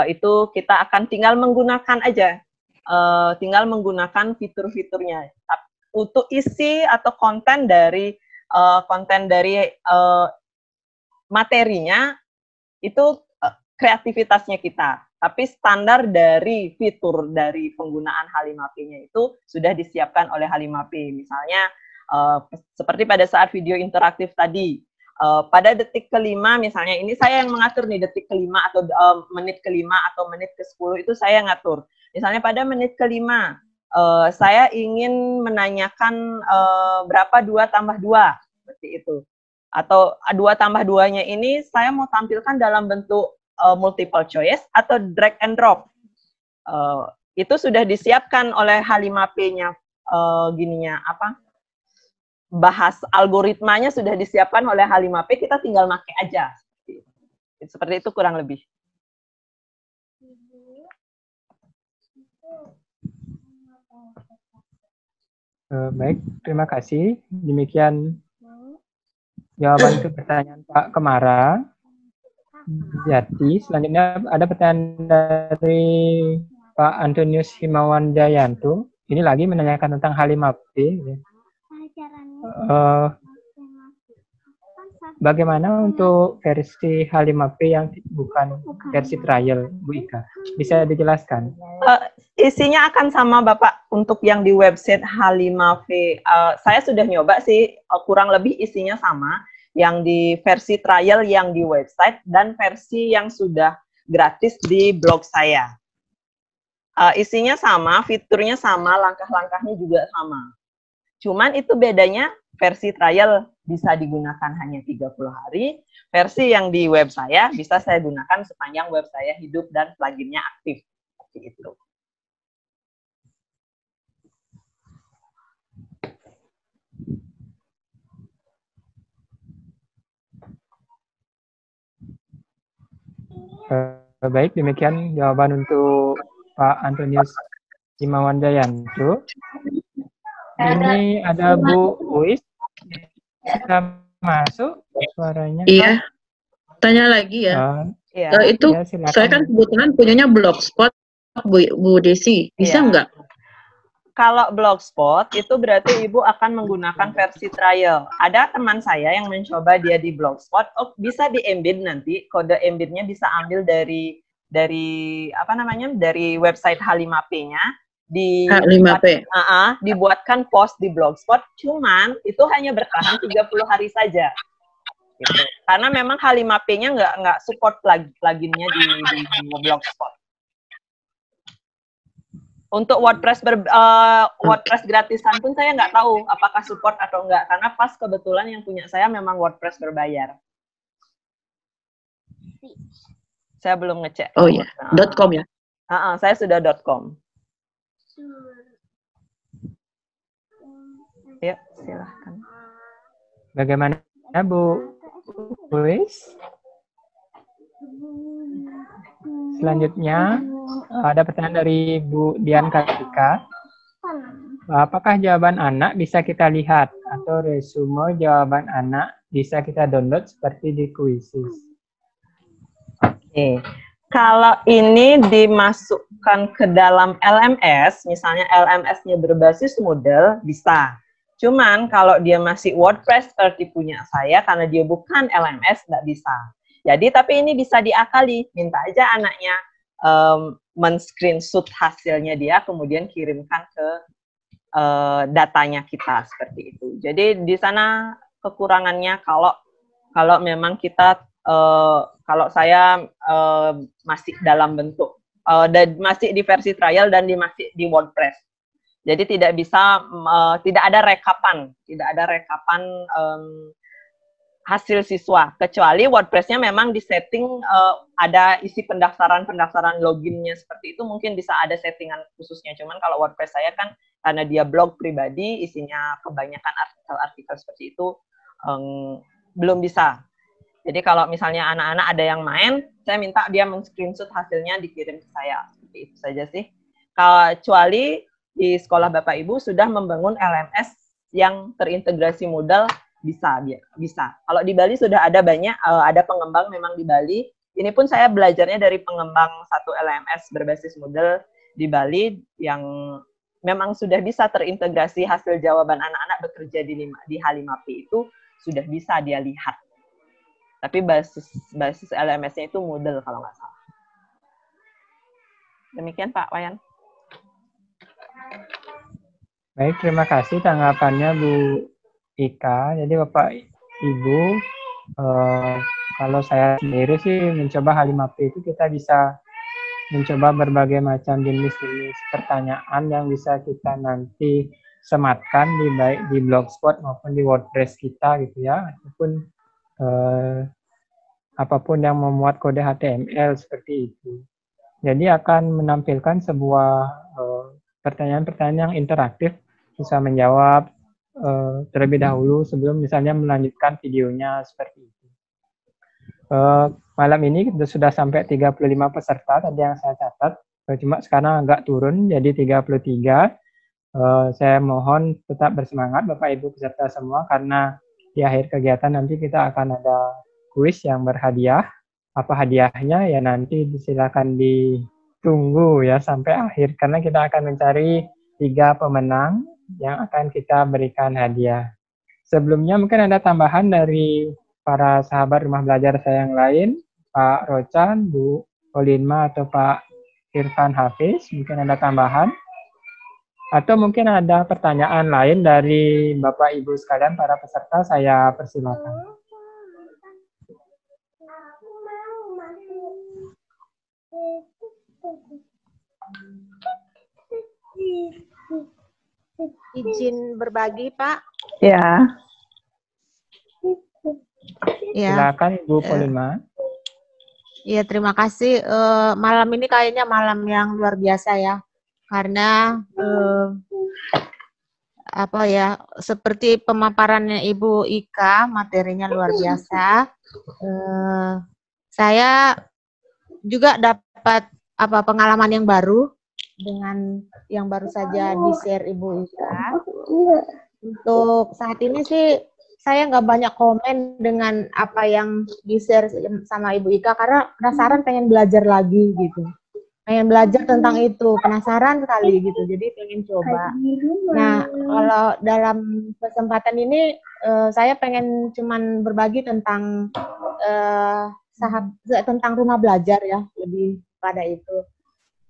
Itu kita akan tinggal menggunakan aja. Tinggal menggunakan fitur-fiturnya. Untuk isi atau konten dari materinya itu kreativitasnya kita. Tapi standar dari fitur dari penggunaan H5P-nya itu sudah disiapkan oleh H5P. Misalnya seperti pada saat video interaktif tadi, pada detik kelima misalnya, ini saya yang mengatur nih detik kelima atau menit kelima atau menit ke-10 itu saya ngatur. Misalnya pada menit kelima, saya ingin menanyakan berapa 2 tambah 2, seperti itu. Atau 2 tambah 2-nya ini saya mau tampilkan dalam bentuk multiple choice atau drag and drop. Itu sudah disiapkan oleh H5P-nya, bahas algoritmanya sudah disiapkan oleh H5P, kita tinggal pakai aja. Seperti itu kurang lebih. Baik, terima kasih. Demikian jawaban untuk pertanyaan Pak Kemara Jati. Selanjutnya ada pertanyaan dari Pak Antonius Himawan Jayanto. Ini lagi menanyakan tentang H5P. Bagaimana untuk versi H5P yang bukan versi trial, Bu Ika? Bisa dijelaskan? Isinya akan sama Bapak untuk yang di website H5P. Saya sudah nyoba sih, kurang lebih isinya sama. Yang di versi trial yang di website dan versi yang sudah gratis di blog saya. Isinya sama, fiturnya sama, langkah-langkahnya juga sama. Cuman itu bedanya versi trial bisa digunakan hanya 30 hari, versi yang di web saya bisa saya gunakan sepanjang web saya hidup dan pluginnya aktif. Seperti itu. Baik, demikian jawaban untuk Pak Antonius Himawan Jayanto. Ini ada Bu Uis. Bisa masuk suaranya? Iya. Tanya lagi ya. Itu ya, saya kan kebetulan punyanya Blogspot, Bu Desi. Bisa nggak? Kalau Blogspot itu berarti Ibu akan menggunakan versi trial. Ada teman saya yang mencoba dia di Blogspot, bisa di embed nanti, kode embednya bisa ambil dari website H5P-nya. Dibuatkan post di Blogspot, cuman itu hanya bertahan 30 hari saja. Gitu. Karena memang H5P-nya nggak support pluginnya di Blogspot. Untuk WordPress gratisan pun saya nggak tahu apakah support atau enggak, karena pas kebetulan yang punya saya memang WordPress berbayar. Saya belum ngecek. Oh iya, .com ya? Saya sudah .com. Ya, silahkan. Bagaimana Bu Uis? Selanjutnya ada pertanyaan dari Bu Dian Kartika. apakah jawaban anak bisa kita lihat atau resume jawaban anak bisa kita download seperti di Quizzes? Oke. Kalau ini dimasukkan ke dalam LMS, misalnya LMS-nya berbasis Moodle, bisa. Cuman kalau dia masih WordPress seperti punya saya, karena dia bukan LMS, nggak bisa. Jadi, tapi ini bisa diakali. Minta aja anaknya men-screenshot hasilnya dia, kemudian kirimkan ke datanya kita, seperti itu. Jadi, di sana kekurangannya kalau memang kita kalau saya masih dalam bentuk dan masih di versi trial dan masih di WordPress, jadi tidak bisa tidak ada rekapan hasil siswa, kecuali WordPress-nya memang disetting ada isi pendaftaran loginnya seperti itu, mungkin bisa ada settingan khususnya. Cuman kalau WordPress saya kan karena dia blog pribadi, isinya kebanyakan artikel-artikel seperti itu, belum bisa. Jadi kalau misalnya anak-anak ada yang main, saya minta dia men-screenshot hasilnya dikirim ke saya. Seperti itu saja sih. Kecuali di sekolah Bapak Ibu sudah membangun LMS yang terintegrasi Moodle, bisa. Kalau di Bali sudah ada banyak, ada pengembang memang di Bali. Ini pun saya belajarnya dari pengembang satu LMS berbasis Moodle di Bali yang memang sudah bisa terintegrasi hasil jawaban anak-anak bekerja di H5P itu sudah bisa dia lihat. Tapi basis LMS-nya itu Moodle kalau nggak salah. Demikian Pak Wayan. Baik, terima kasih tanggapannya Bu Ika. Jadi Bapak Ibu, kalau saya sendiri sih mencoba H5P itu kita bisa mencoba berbagai macam jenis-jenis pertanyaan yang bisa kita nanti sematkan baik di Blogspot maupun di WordPress kita gitu ya, ataupun apapun yang memuat kode HTML seperti itu. Jadi akan menampilkan sebuah pertanyaan-pertanyaan yang interaktif, bisa menjawab terlebih dahulu sebelum misalnya melanjutkan videonya seperti itu. Malam ini sudah sampai 35 peserta tadi yang saya catat, cuma sekarang agak turun jadi 33. Saya mohon tetap bersemangat Bapak Ibu peserta semua, karena di akhir kegiatan nanti kita akan ada kuis yang berhadiah. Apa hadiahnya ya nanti silakan ditunggu ya sampai akhir, karena kita akan mencari 3 pemenang yang akan kita berikan hadiah. Sebelumnya mungkin ada tambahan dari para sahabat rumah belajar saya yang lain, Pak Rocan, Bu Olinma atau Pak Irfan Hafiz, mungkin ada tambahan. Atau mungkin ada pertanyaan lain dari Bapak Ibu sekalian para peserta, saya persilakan. Izin berbagi, Pak. Ya. Silakan Ibu Polima. Iya, terima kasih. Malam ini kayaknya malam yang luar biasa ya. Karena seperti pemaparannya Ibu Ika, materinya luar biasa. Saya juga dapat pengalaman yang baru dengan yang baru saja di-share Ibu Ika. Untuk saat ini sih saya nggak banyak komen dengan apa yang di-share sama Ibu Ika karena penasaran, pengen belajar lagi gitu. Pengen belajar tentang itu, penasaran sekali gitu, jadi pengen coba. Nah, kalau dalam kesempatan ini saya pengen cuman berbagi tentang tentang rumah belajar ya, lebih pada itu.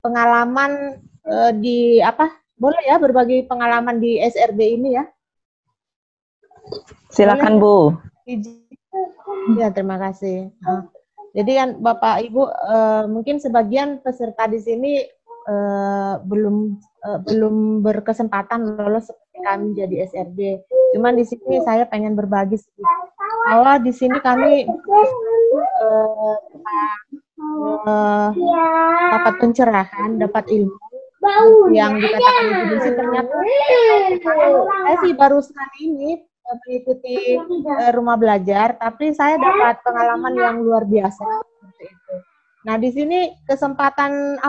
Pengalaman boleh ya berbagi pengalaman di SRB ini ya? Silakan Bu. Ya, terima kasih. Jadi kan Bapak Ibu mungkin sebagian peserta di sini belum berkesempatan lolos seperti kami jadi SRB. Cuman di sini saya pengen berbagi bahwa di sini kami dapat pencerahan, dapat ilmu yang dikatakan Ibu Desi. Ternyata saya sih baru sekali ini mengikuti rumah belajar, tapi saya dapat pengalaman yang luar biasa seperti itu. Nah, di sini kesempatan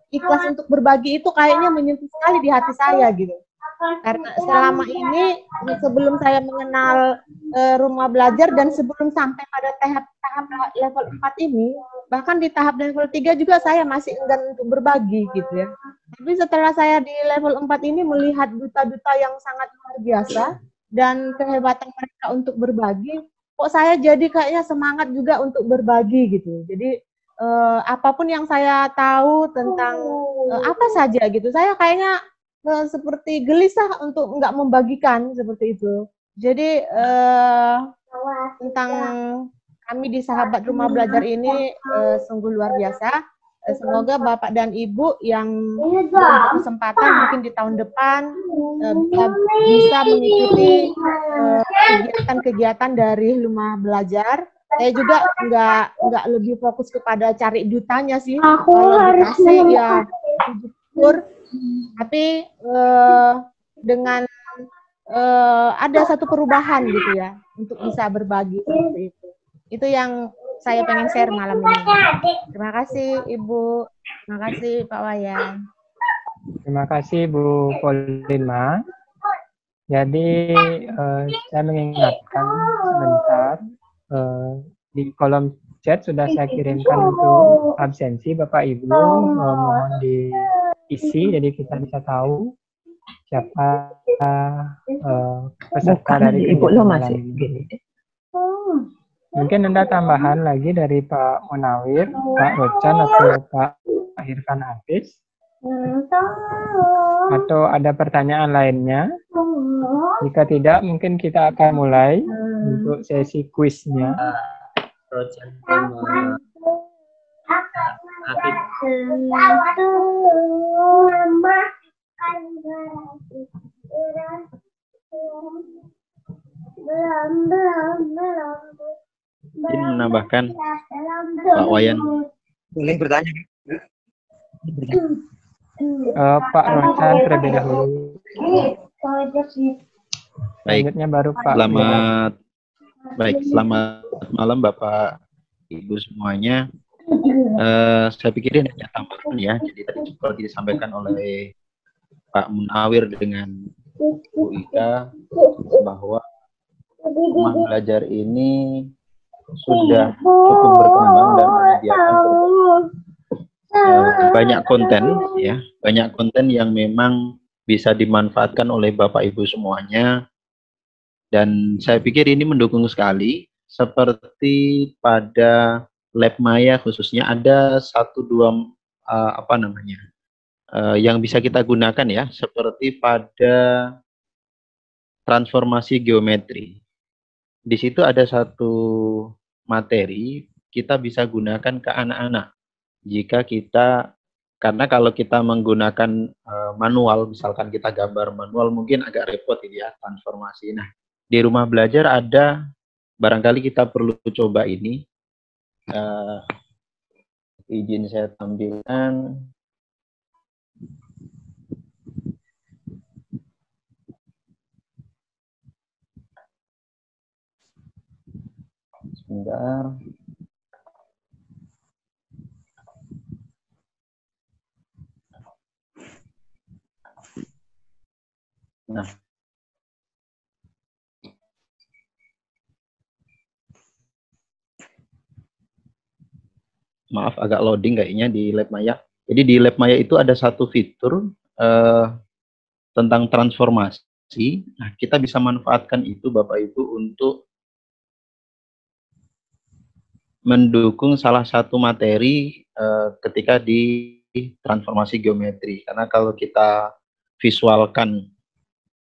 ikhlas untuk berbagi itu kayaknya menyentuh sekali di hati saya gitu. Karena selama ini sebelum saya mengenal rumah belajar dan sebelum sampai pada tahap level 4 ini, bahkan di tahap level 3 juga saya masih enggan untuk berbagi gitu ya. Tapi setelah saya di level 4 ini melihat duta-duta yang sangat luar biasa dan kehebatan mereka untuk berbagi, kok saya jadi kayaknya semangat juga untuk berbagi gitu. Jadi apapun yang saya tahu tentang apa saja gitu, saya kayaknya seperti gelisah untuk nggak membagikan seperti itu. Jadi tentang kami di Sahabat Rumah Belajar ini sungguh luar biasa. Semoga Bapak dan Ibu yang berkesempatan mungkin di tahun depan bisa mengikuti kegiatan-kegiatan dari Rumah Belajar. Saya juga nggak lebih fokus kepada cari dutanya sih. Kalau dikasih ya syukur. Tapi dengan ada satu perubahan gitu ya untuk bisa berbagi seperti itu. Itu yang saya pengen share malam ini. Terima kasih Ibu, terima kasih Pak Wayan. Terima kasih Bu Polima. Jadi saya mengingatkan sebentar, di kolom chat sudah saya kirimkan untuk absensi Bapak Ibu, mohon diisi jadi kita bisa tahu siapa peserta dari kegiatan malam ini. Mungkin ada tambahan lagi dari Pak Munawir, Pak Rocan atau Pak Irfan Hafiz? Atau ada pertanyaan lainnya? Jika tidak, mungkin kita akan mulai untuk sesi kuisnya. Rocan Ingin menambahkan Pak Wayan. Boleh bertanya? Pak Rocan terlebih dahulu. Baik. Selanjutnya baru Pak. Selamat malam Bapak Ibu semuanya. Saya pikir ini hanya tambahan ya. Jadi tadi seperti disampaikan oleh Pak Munawir dengan Bu Ika bahwa rumah belajar ini sudah cukup berkembang dan menyediakan banyak konten ya, banyak konten yang memang bisa dimanfaatkan oleh Bapak Ibu semuanya. Dan saya pikir ini mendukung sekali, seperti pada Lab Maya khususnya ada satu dua yang bisa kita gunakan ya, seperti pada transformasi geometri. Di situ ada satu materi kita bisa gunakan ke anak-anak. Jika kita, karena kalau kita menggunakan manual, misalkan kita gambar manual mungkin agak repot ini ya transformasi. Nah, di rumah belajar ada, barangkali kita perlu coba ini. Izin saya tampilkan. Sebentar. Nah, maaf agak loading kayaknya di Lab Maya. Jadi di Lab Maya itu ada satu fitur tentang transformasi. Nah, kita bisa manfaatkan itu Bapak Ibu untuk mendukung salah satu materi ketika di transformasi geometri. Karena kalau kita visualkan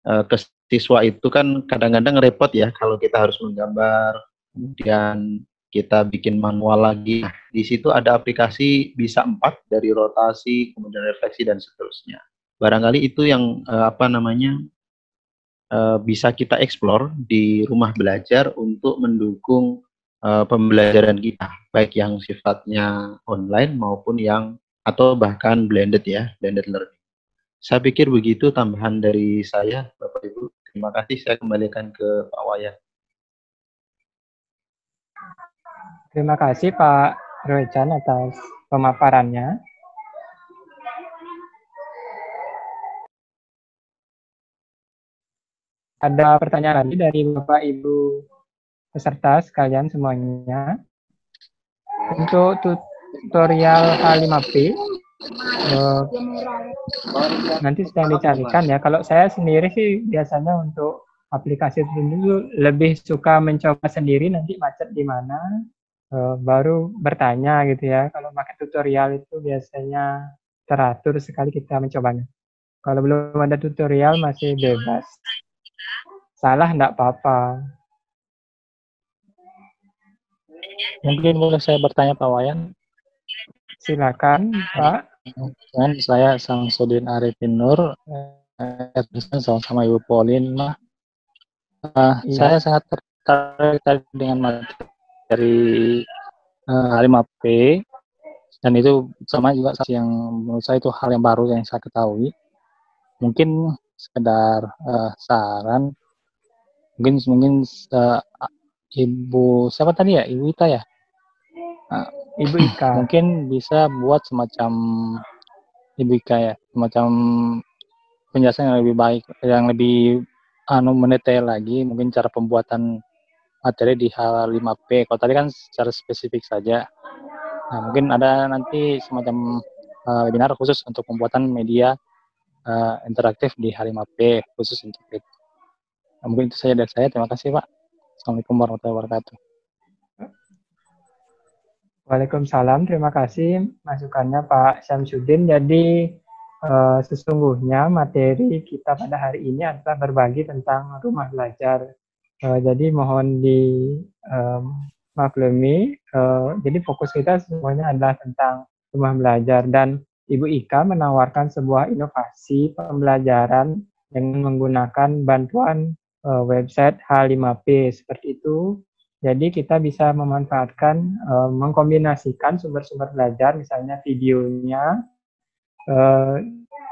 ke siswa itu kan kadang-kadang repot ya kalau kita harus menggambar, kemudian kita bikin manual lagi. Nah, di situ ada aplikasi bisa 4 dari rotasi, kemudian refleksi dan seterusnya. Barangkali itu yang bisa kita explore di rumah belajar untuk mendukung pembelajaran kita, baik yang sifatnya online maupun yang atau bahkan blended ya, blended learning. Saya pikir begitu tambahan dari saya, Bapak Ibu. Terima kasih, saya kembalikan ke Pak Wayan. Terima kasih Pak Rocan atas pemaparannya. ada pertanyaan lagi dari Bapak Ibu peserta sekalian semuanya. Untuk tutorial H5P nanti sedang dicarikan ya. Kalau saya sendiri sih biasanya untuk aplikasi tertentu lebih suka mencoba sendiri, nanti macet di mana baru bertanya gitu ya. Kalau pakai tutorial itu biasanya teratur sekali kita mencobanya. Kalau belum ada tutorial masih bebas. Salah enggak apa-apa. Mungkin boleh saya bertanya Pak Wayan? Silakan Pak. Saya Samsudin Arifin Nur, sama Ibu Pauline. Saya sangat tertarik dengan materi H5P, dan itu sama juga yang menurut saya itu hal yang baru yang saya ketahui. Mungkin sekedar saran, mungkin Ibu siapa tadi ya, Ibu Ita ya? Ibu Ika. Mungkin bisa buat semacam Ibu Ika ya, semacam penjelasan yang lebih baik, yang lebih mendetail lagi, mungkin cara pembuatan materi di H5P. Kalau tadi kan secara spesifik saja. Nah, mungkin ada nanti semacam webinar khusus untuk pembuatan media interaktif di H5P khusus untuk itu. Nah, mungkin itu saja dari saya. Terima kasih Pak. Assalamualaikum warahmatullahi wabarakatuh. Waalaikumsalam, terima kasih masukannya Pak Syamsuddin. Jadi sesungguhnya materi kita pada hari ini adalah berbagi tentang rumah belajar. Jadi mohon dimaklumi, jadi fokus kita semuanya adalah tentang rumah belajar, dan Ibu Ika menawarkan sebuah inovasi pembelajaran dengan menggunakan bantuan website H5P seperti itu. Jadi kita bisa memanfaatkan, mengkombinasikan sumber-sumber belajar, misalnya videonya,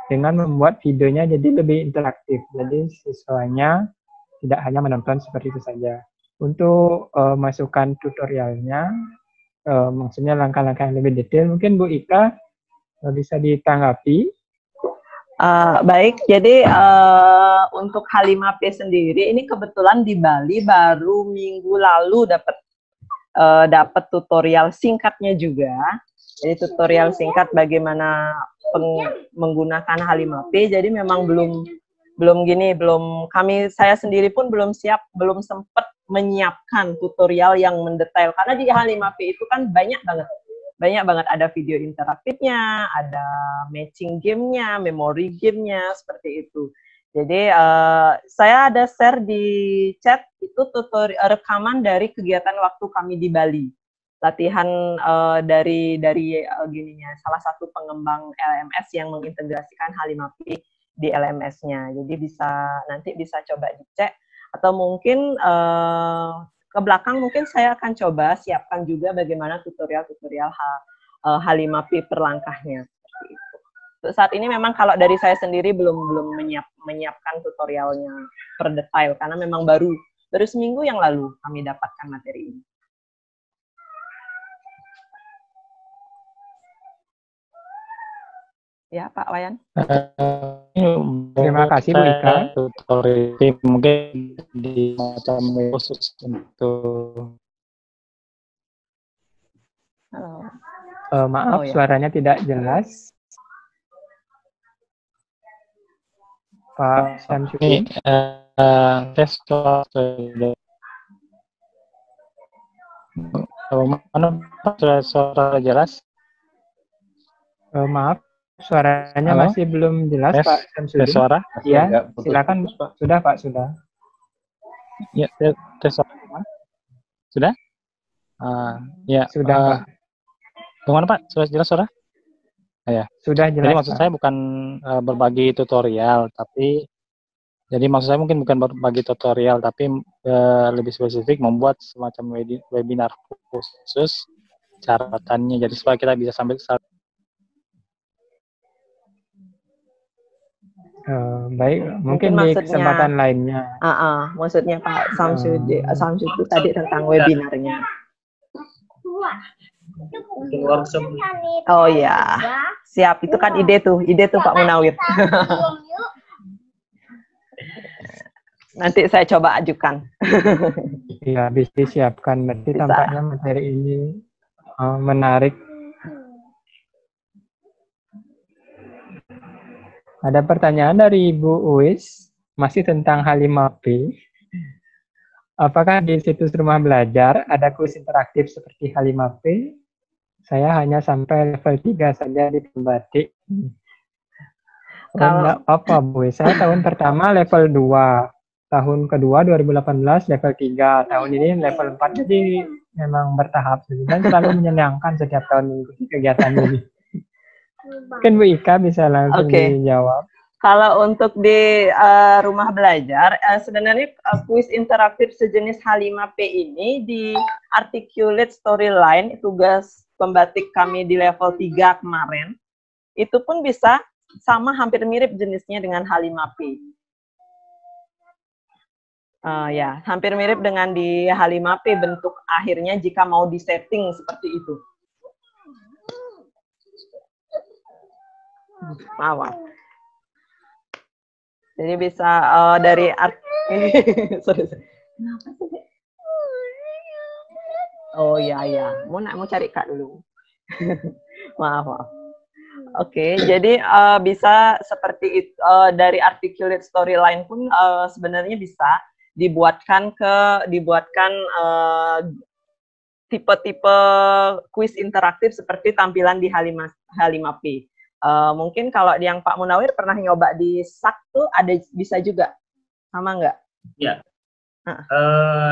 dengan membuat videonya jadi lebih interaktif. Jadi siswanya tidak hanya menonton seperti itu saja. Untuk masukan tutorialnya, maksudnya langkah-langkah yang lebih detail, mungkin Bu Ika bisa ditanggapi. Baik, jadi untuk H5P sendiri ini kebetulan di Bali baru minggu lalu dapat tutorial singkatnya juga. Jadi tutorial singkat bagaimana menggunakan H5P. Jadi memang saya sendiri pun belum sempat menyiapkan tutorial yang mendetail, karena di H5P itu kan banyak banget ada video interaktifnya, ada matching gamenya, memory gamenya, seperti itu. Jadi saya ada share di chat itu tutorial rekaman dari kegiatan waktu kami di Bali, latihan dari salah satu pengembang LMS yang mengintegrasikan H5P di LMS-nya. Jadi nanti bisa coba dicek, atau mungkin ke belakang mungkin saya akan coba siapkan juga bagaimana tutorial-tutorial H5P per langkahnya, seperti itu. Untuk saat ini memang kalau dari saya sendiri belum menyiapkan tutorialnya per detail, karena memang baru seminggu yang lalu kami dapatkan materi ini. Ya, Pak Wayan. Terima kasih Bu Ika. Tutorial mungkin di macam khusus untuk. Halo. Maaf, suaranya tidak jelas. Pak Syamsuddin. Tes mana suara jelas? Maaf, suaranya masih belum jelas, Pak Syamsuddin. Tes suara? Iya, silakan. Sudah, Pak, sudah. Ya, tes suara. Sudah? Ya. Sudah, Pak. Bagaimana Pak? Sudah jelas suara? Ya. Sudah jelas. Jadi maksud saya bukan berbagi tutorial, tapi jadi maksud saya mungkin bukan berbagi tutorial, tapi lebih spesifik membuat semacam webinar khusus catatannya. Jadi supaya kita bisa sambil baik, mungkin di kesempatan lainnya. Maksudnya Pak Samsudin itu tadi tentang webinarnya. Oh ya, siap. Itu kan ide tuh Pak Munawir. Nanti saya coba ajukan. Iya, bisa disiapkan. Berarti Bisa. tampaknya materi ini menarik. Ada pertanyaan dari Ibu Uis, masih tentang H5P. Apakah di situs Rumah Belajar ada kuis interaktif seperti H5P? Saya hanya sampai level 3 saja di pembatik. Enggak apa-apa, Bu. Saya tahun pertama level 2. Tahun kedua 2018 level 3. Tahun ini level 4, jadi memang bertahap. Dan selalu menyenangkan setiap tahun mengikuti kegiatan ini. Mungkin Bu Ika bisa langsung dijawab. Kalau untuk di Rumah Belajar, sebenarnya kuis interaktif sejenis H5P ini di Articulate Storyline, tugas pembatik kami di level 3 kemarin, itu pun bisa sama hampir mirip jenisnya dengan H5P. Ya, hampir mirip dengan di H5P bentuk akhirnya jika mau disetting seperti itu. Maaf. Jadi bisa dari sorry. Kenapa sih? Oh ya, mau cari Kak dulu. maaf. Oke, jadi bisa seperti itu, dari Articulate Storyline pun sebenarnya bisa dibuatkan tipe-tipe kuis interaktif seperti tampilan di H5P. Mungkin kalau yang Pak Munawir pernah nyoba di SAK tuh ada bisa juga, sama nggak? Ya,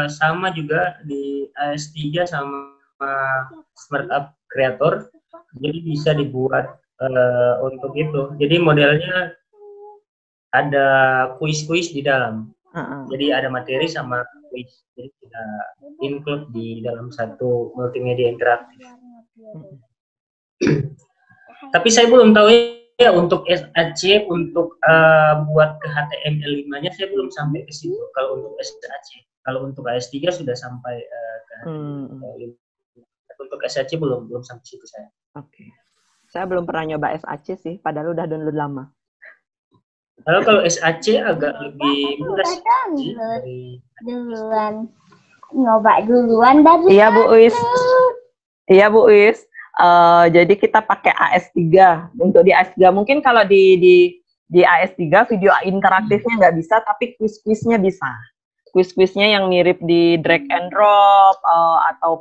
sama juga di AS3 sama Smart App Creator, jadi bisa dibuat untuk itu. Jadi modelnya ada kuis-kuis di dalam, jadi ada materi sama kuis, jadi kita include di dalam satu multimedia interaktif. Tapi saya belum tahu ya untuk SAC, untuk buat ke HTML5-nya saya belum sampai ke situ. Kalau untuk SAC, kalau untuk AS3 sudah sampai ke HTML5. Untuk SAC belum sampai situ saya. Oke. Saya belum pernah nyoba SAC sih, padahal udah download lama. Kalau SAC agak lebih mudah sih. Nyoba duluan dari Iya Bu Uis. Iya Bu Uis. Jadi kita pakai AS3 untuk di AS3. Mungkin kalau di AS3 video interaktifnya nggak bisa, tapi kuis-kuisnya bisa. Kuis-kuisnya yang mirip di drag and drop atau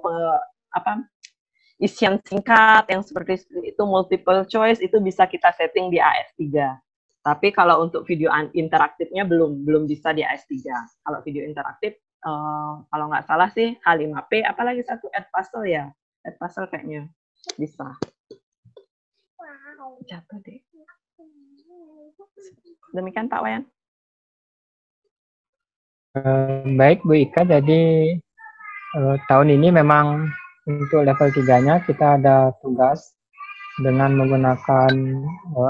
isian singkat yang seperti itu, multiple choice, itu bisa kita setting di AS3. Tapi kalau untuk video interaktifnya belum bisa di AS3. Kalau video interaktif kalau nggak salah sih H5P, apalagi satu Edpuzzle ya. Edpuzzle kayaknya bisa. Jatuh deh. Demikian Pak Wayan. Baik Bu Ika, jadi tahun ini memang untuk level 3-nya kita ada tugas dengan menggunakan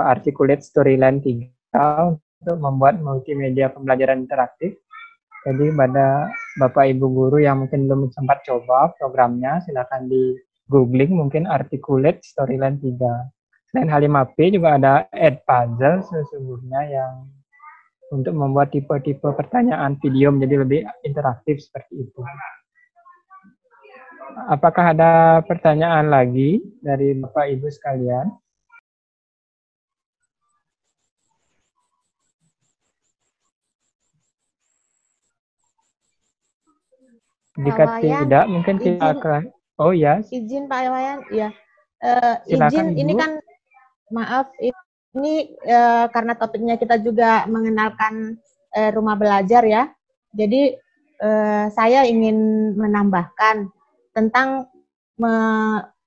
Articulate Storyline 3 untuk membuat multimedia pembelajaran interaktif. Jadi pada Bapak Ibu guru yang mungkin belum sempat coba programnya, silakan di googling mungkin Articulate Storyline 3. Selain H5P juga ada Edpuzzle sesungguhnya yang untuk membuat tipe-tipe pertanyaan video menjadi lebih interaktif seperti itu. Apakah ada pertanyaan lagi dari Bapak Ibu sekalian? Jika tidak, mungkin kita akan. Oh ya. Izin Pak Wayan, ya. Silakan, izin, ini Ibu. kan maaf, ini karena topiknya kita juga mengenalkan rumah belajar ya. Jadi saya ingin menambahkan tentang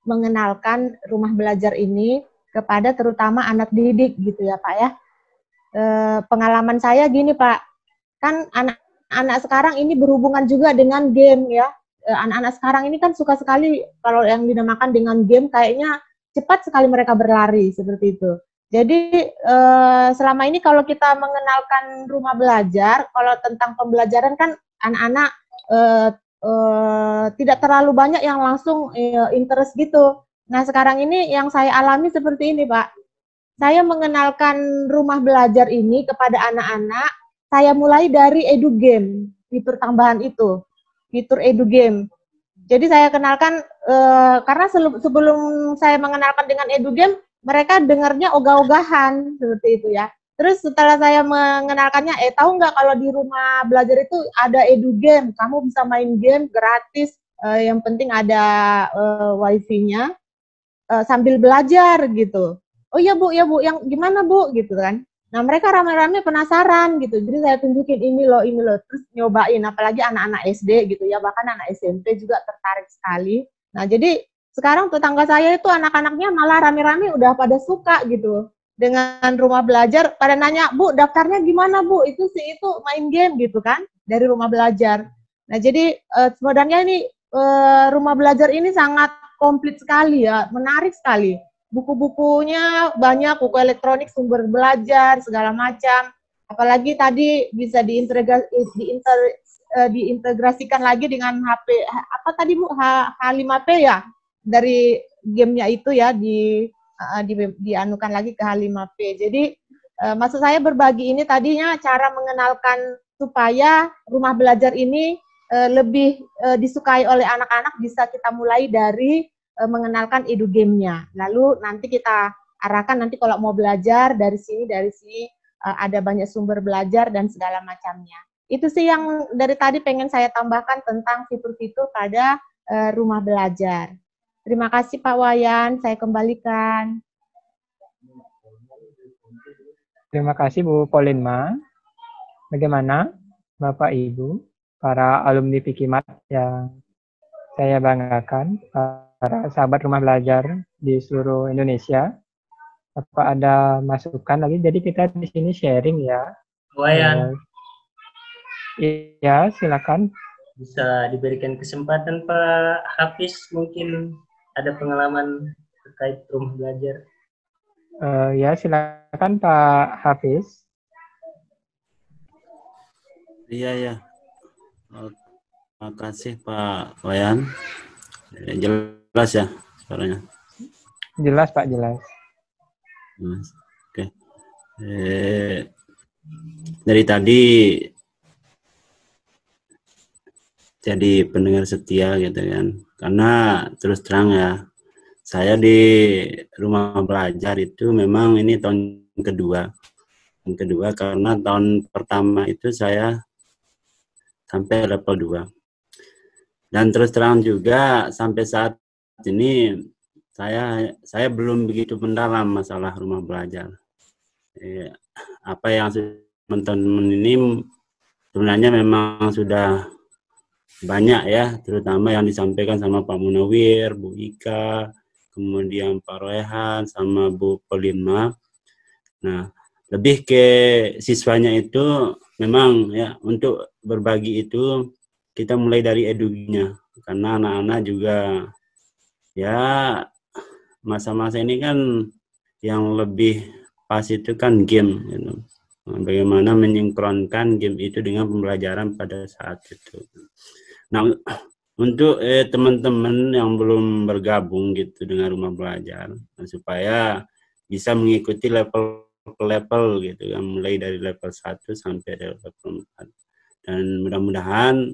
mengenalkan rumah belajar ini kepada terutama anak didik gitu ya Pak ya. Pengalaman saya gini Pak, kan anak-anak sekarang ini berhubungan juga dengan game ya. Anak-anak sekarang ini kan suka sekali kalau yang dinamakan dengan game, kayaknya cepat sekali mereka berlari seperti itu. Jadi selama ini kalau kita mengenalkan rumah belajar, kalau tentang pembelajaran kan anak-anak tidak terlalu banyak yang langsung interest gitu. Nah sekarang ini yang saya alami seperti ini Pak. Saya mengenalkan rumah belajar ini kepada anak-anak, saya mulai dari edu game, fitur tambahan itu, fitur edu game. Jadi saya kenalkan, karena sebelum saya mengenalkan dengan edu game, mereka dengarnya ogah-ogahan, seperti itu ya. Terus setelah saya mengenalkannya, tahu nggak kalau di rumah belajar itu ada edu game, kamu bisa main game gratis, yang penting ada wifi-nya, sambil belajar gitu. Oh iya Bu, yang gimana Bu, gitu kan. Nah mereka rame-rame penasaran gitu, jadi saya tunjukin ini loh, terus nyobain, apalagi anak-anak SD gitu ya, bahkan anak SMP juga tertarik sekali. Nah jadi sekarang tetangga saya itu anak-anaknya malah rame-rame udah pada suka gitu dengan rumah belajar, pada nanya, Bu daftarnya gimana Bu, itu main game gitu kan, dari rumah belajar. Nah jadi sebenarnya ini rumah belajar ini sangat komplit sekali ya, menarik sekali. Buku-bukunya banyak, buku elektronik, sumber belajar, segala macam. Apalagi tadi bisa diintegrasikan lagi dengan HP, apa tadi Bu, H5P ya? Dari gamenya itu ya, dianukan lagi ke H5P. Jadi, maksud saya berbagi ini tadinya cara mengenalkan supaya rumah belajar ini lebih disukai oleh anak-anak, bisa kita mulai dari mengenalkan edu game-nya. Lalu nanti kita arahkan nanti kalau mau belajar dari sini ada banyak sumber belajar dan segala macamnya. Itu sih yang dari tadi pengen saya tambahkan tentang fitur-fitur pada rumah belajar. Terima kasih Pak Wayan, saya kembalikan. Terima kasih Bu Polinma. Bagaimana Bapak Ibu, para alumni Pikimat yang saya banggakan, para sahabat rumah belajar di seluruh Indonesia. Apa ada masukan lagi? Jadi kita di sini sharing ya. Wayan. Iya, silakan. Bisa diberikan kesempatan Pak Hafiz, mungkin ada pengalaman terkait rumah belajar. Ya, silakan Pak Hafiz. Iya. Terima kasih Pak Wayan. Jelas ya suaranya? Jelas Pak, jelas. Oke. Dari tadi jadi pendengar setia gitu kan. Karena terus terang ya, saya di rumah belajar itu memang ini tahun kedua. Yang kedua karena tahun pertama itu saya sampai level 2. Dan terus terang juga sampai saat ini saya belum begitu mendalam masalah rumah belajar. Apa yang teman-teman ini sebenarnya memang sudah banyak ya, terutama yang disampaikan sama Pak Munawir, Bu Ika, kemudian Pak Roehan, sama Bu Polinma. Nah, lebih ke siswanya itu memang ya untuk berbagi itu kita mulai dari edunya, karena anak-anak juga ya masa-masa ini kan yang lebih pas itu kan game gitu. Bagaimana menyinkronkan game itu dengan pembelajaran pada saat itu. Nah, untuk teman-teman yang belum bergabung gitu dengan rumah belajar, supaya bisa mengikuti level gitu kan, mulai dari level 1 sampai level 4. Dan mudah-mudahan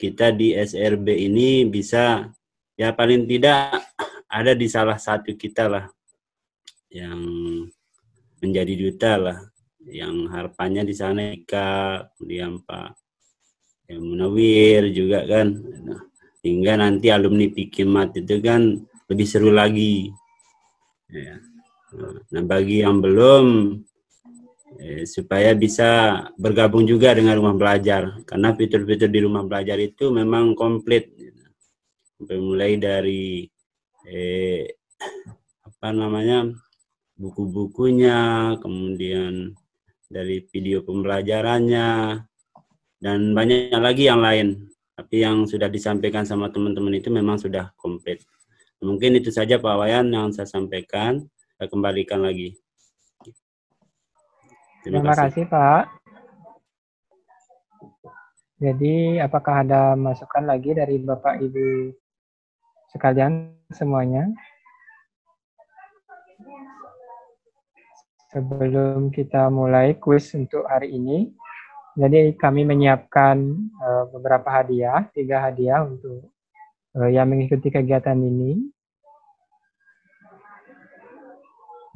kita di SRB ini bisa ya paling tidak ada di salah satu kita lah yang menjadi duta lah, yang harapannya di sana Ika, kemudian Pak Munawir juga kan, hingga nanti alumni Pikimat itu kan lebih seru lagi ya. Nah bagi yang belum supaya bisa bergabung juga dengan rumah belajar, karena fitur-fitur di rumah belajar itu memang komplit, mulai dari buku-bukunya, kemudian dari video pembelajarannya, dan banyak lagi yang lain. Tapi yang sudah disampaikan sama teman-teman itu memang sudah komplit. Mungkin itu saja Pak Wayan yang saya sampaikan. Saya kembalikan lagi. Terima kasih Pak. Jadi apakah ada masukan lagi dari Bapak Ibu sekalian semuanya? Sebelum kita mulai kuis untuk hari ini, Jadi kami menyiapkan beberapa hadiah, 3 hadiah untuk yang mengikuti kegiatan ini.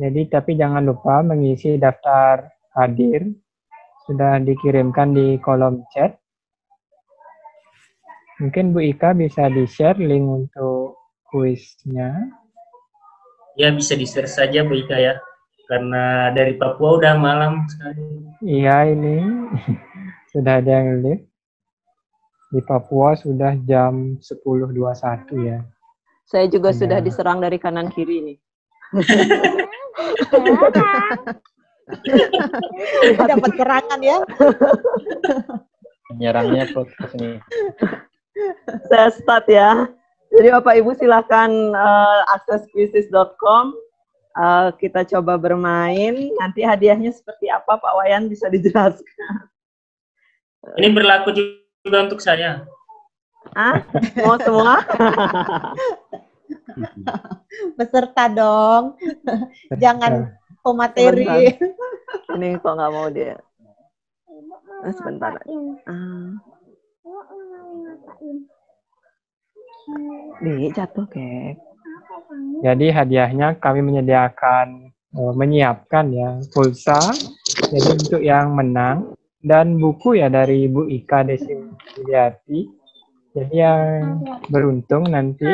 Jadi tapi jangan lupa mengisi daftar hadir, sudah dikirimkan di kolom chat. Mungkin Bu Ika bisa di-share link untuk kuisnya. Ya, bisa di-share saja Bu Ika ya. Karena dari Papua udah malam sekali. Iya, ini sudah ada yang live. Di Papua sudah jam 10.21 ya. Saya juga sudah diserang dari kanan kiri nih. Dapat serangan ya. Menyerangnya podcast ini. Saya start ya. Jadi Bapak Ibu silakan akses quizzes.com. Kita coba bermain. Nanti hadiahnya seperti apa Pak Wayan bisa dijelaskan? Ini berlaku juga untuk saya. Mau semua? Peserta dong. Jangan pemateri. Ini kok nggak mau dia. Sebentar. Jatuh kek. Jadi hadiahnya kami menyediakan, menyiapkan ya pulsa. Jadi untuk yang menang dan buku ya dari Bu Ika Desiliati. Jadi yang beruntung nanti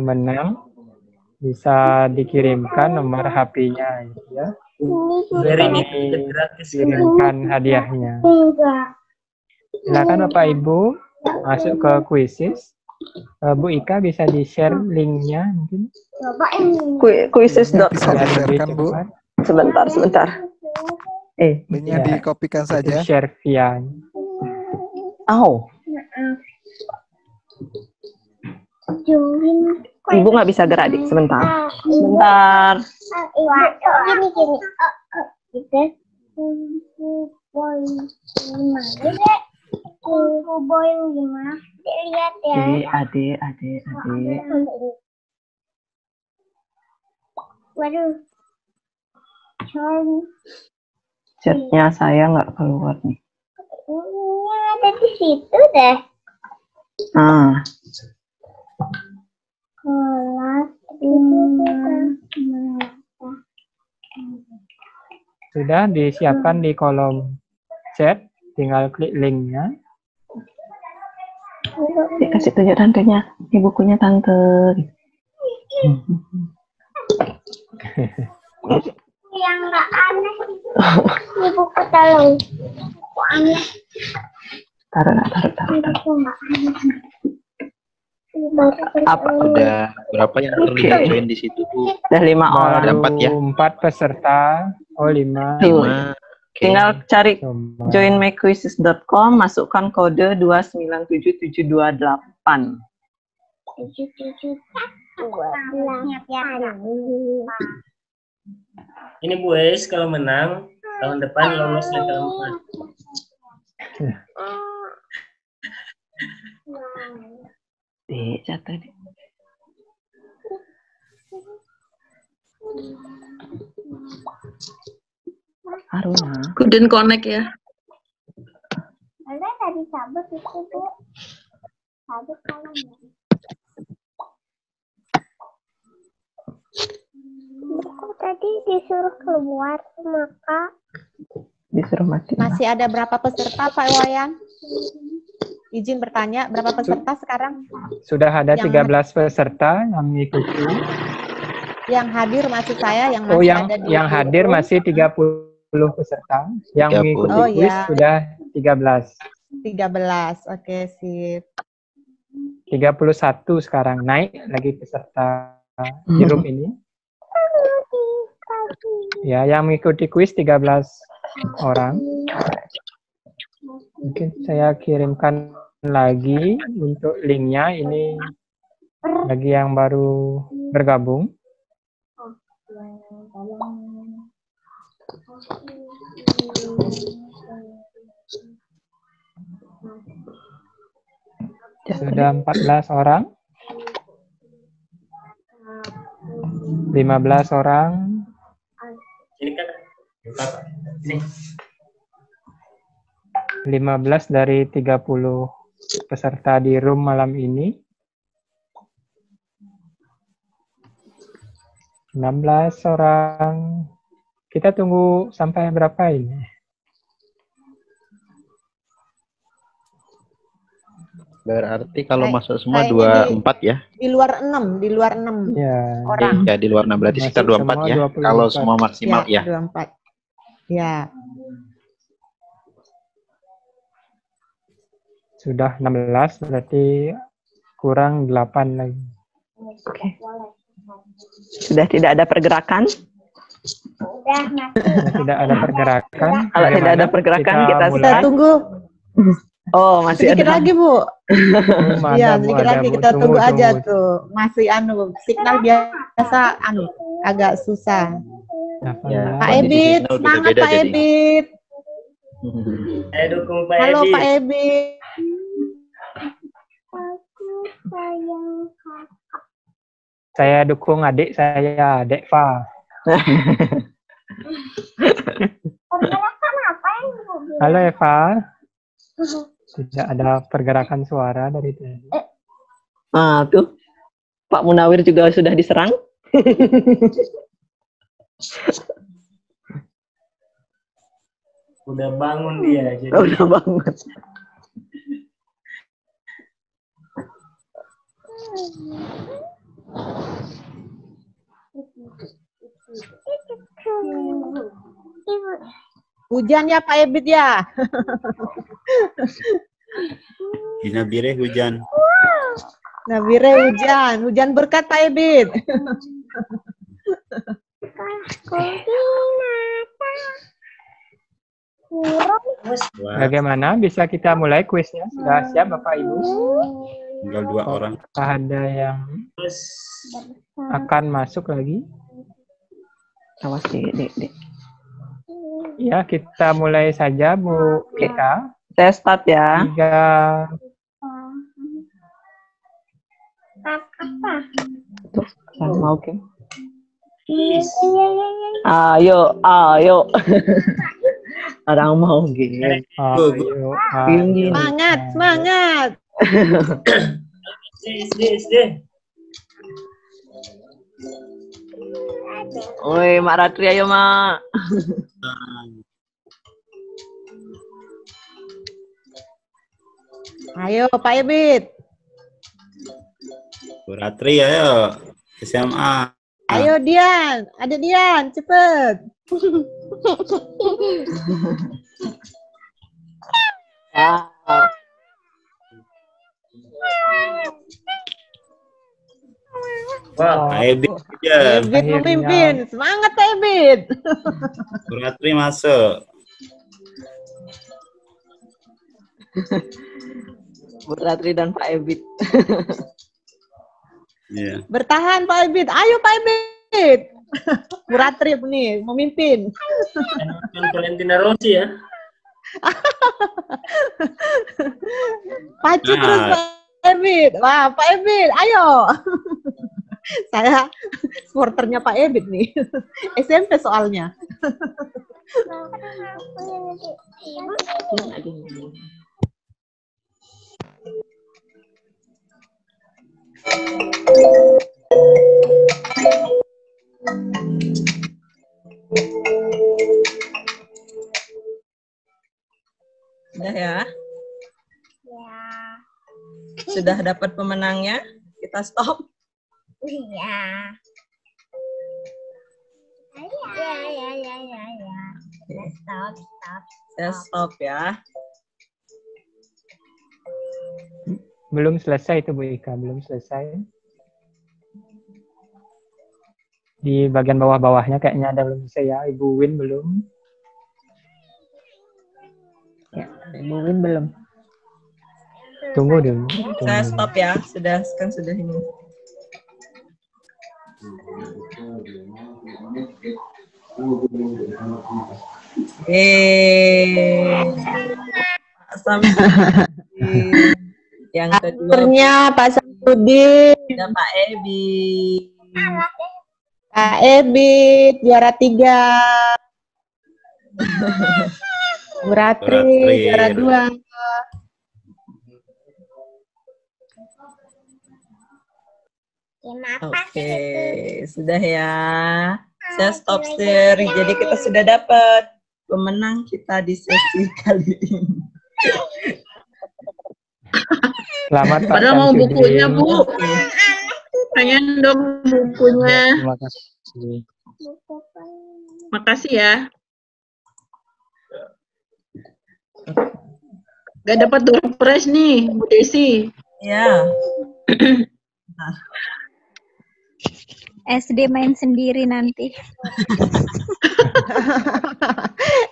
menang bisa dikirimkan nomor HP-nya ya. Kami kirimkan hadiahnya. Silakan Bapak Ibu masuk ke quizzes. Bu Ika bisa di-share linknya mungkin? Quizzes.com. Bu. Sebentar. Linknya dikopikan saja. Share via. Ibu nggak bisa gerak, Dik. Sebentar. Lihat ya. Adik. Waduh. Chatnya saya nggak keluar nih. Ini ada di situ deh. Kelas 5. Sudah disiapkan di kolom chat, tinggal klik linknya. Kasih tunjuk tantenya, ini bukunya tante. Yang nggak aneh, ini buku tolong. Kok aneh? Taruh. Buku nggak aneh. Apa? Udah berapa yang terlihat join di situ, Bu? Udah 5 orang. Ada 4 ya? 4 peserta. 5. Tinggal cari join myquizzes.com, masukkan kode 297728. Ini Bu Es kalau menang tahun depan lolos level 4. Jatuh deh. Aruna. Couldn't connect ya. Ada tadi cabut itu Bu. Cabut kalau buku tadi disuruh keluar maka disuruh mati. Masih ada berapa peserta Pak Wayan? Izin bertanya, berapa peserta sekarang? Sudah ada 13 peserta yang mengikuti. Yang hadir maksud saya yang masih ada di yang hadir masih 30 peserta. Yang mengikuti kuis sudah 13. 13. Oke, sip. 31 sekarang, naik lagi peserta di room ini. Ya, yang mengikuti kuis 13 orang. Mungkin saya kirimkan lagi untuk linknya, ini bagi yang baru bergabung. Sudah 14 orang. 15 orang. Ini kan. Ini. 15 dari 30 peserta di room malam ini. 16 orang. Kita tunggu sampai berapa ini? Berarti kalau masuk semua 24 ya? Di luar 6, di luar 6 ya, orang. Ya, di luar 6 berarti sekitar 24 ya. 24. Kalau semua maksimal ya. 24. Ya. Sudah 16 berarti kurang 8 lagi. Oke. Sudah tidak ada pergerakan? Sudah tidak ada pergerakan. Kalau tidak ada pergerakan kita tunggu. Oh, masih sedikit ada. Lagi, Bu. Iya, sedikit lagi kita tunggu aja tunggu. tuh. Masih signal biasa agak susah. Ya, Pak Ebit, semangat Pak Ebit. Saya dukung Pak Ebit. Halo Pak Ebit. Saya dukung adik saya, Dekva. Halo Eva. Tidak ada pergerakan suara dari tadi. Ah, tuh. Pak Munawir juga sudah diserang. Udah bangun dia. Jadi. Udah bangun. Hujan ya Pak Ebit ya? Di Nabire hujan. Nabire hujan. Hujan berkat Pak Ebit. Bagaimana? Bisa kita mulai kuisnya? Sudah siap Bapak Ibu? Tinggal 2 orang. Ada yang akan masuk lagi? Awas dek. Ya, kita mulai saja Bu Ika. Saya start ya. 3. Tuh, mau Kim. Ayo. Orang mau gini. Ayo. Semangat. Oi, Mak Ratri, ayo Mak. Ayo Pak Ebit. Bu Ratri, ayo. SMA. Ayo Dian, ada Dian, cepet. Wow. Pak Ebit ya. Ebit memimpin, semangat Pak Ebit. Bu Ratri masuk. Bu Ratri dan Pak Ebit. Yeah. Bertahan Pak Ebit, ayo Pak Ebit. Bu Ratri nih memimpin. Valentina Rossi ya. Pacu terus Pak Ebit. Wah Pak Ebit, ayo. Saya supporternya Pak Ebit nih. SMP soalnya. Sudah ya? Ya. Sudah dapat pemenangnya? Kita stop. Iya. Ya. Stop. Saya stop ya. Belum selesai itu Bu Ika, belum selesai. Di bagian bawah-bawahnya kayaknya ada belum selesai ya. Ibu Win belum. Ya, Ibu Win belum. Tunggu dulu. Saya stop ya. Sudah ini. Yang kedua akhirnya Pak Samsudin. ada Pak Ebit. Pak Ebit juara 3. Bu Ratri, juara 2. Oke, sudah ya. Saya stop share. Jadi kita sudah dapat pemenang kita di sesi kali ini. Selamat Pak Padahal mau Syamsuddin. bukunya, Bu. Pengen dong bukunya. Terima kasih. Makasih ya. Gak dapat door prize nih, Bu Desi. Ya. SD main sendiri nanti.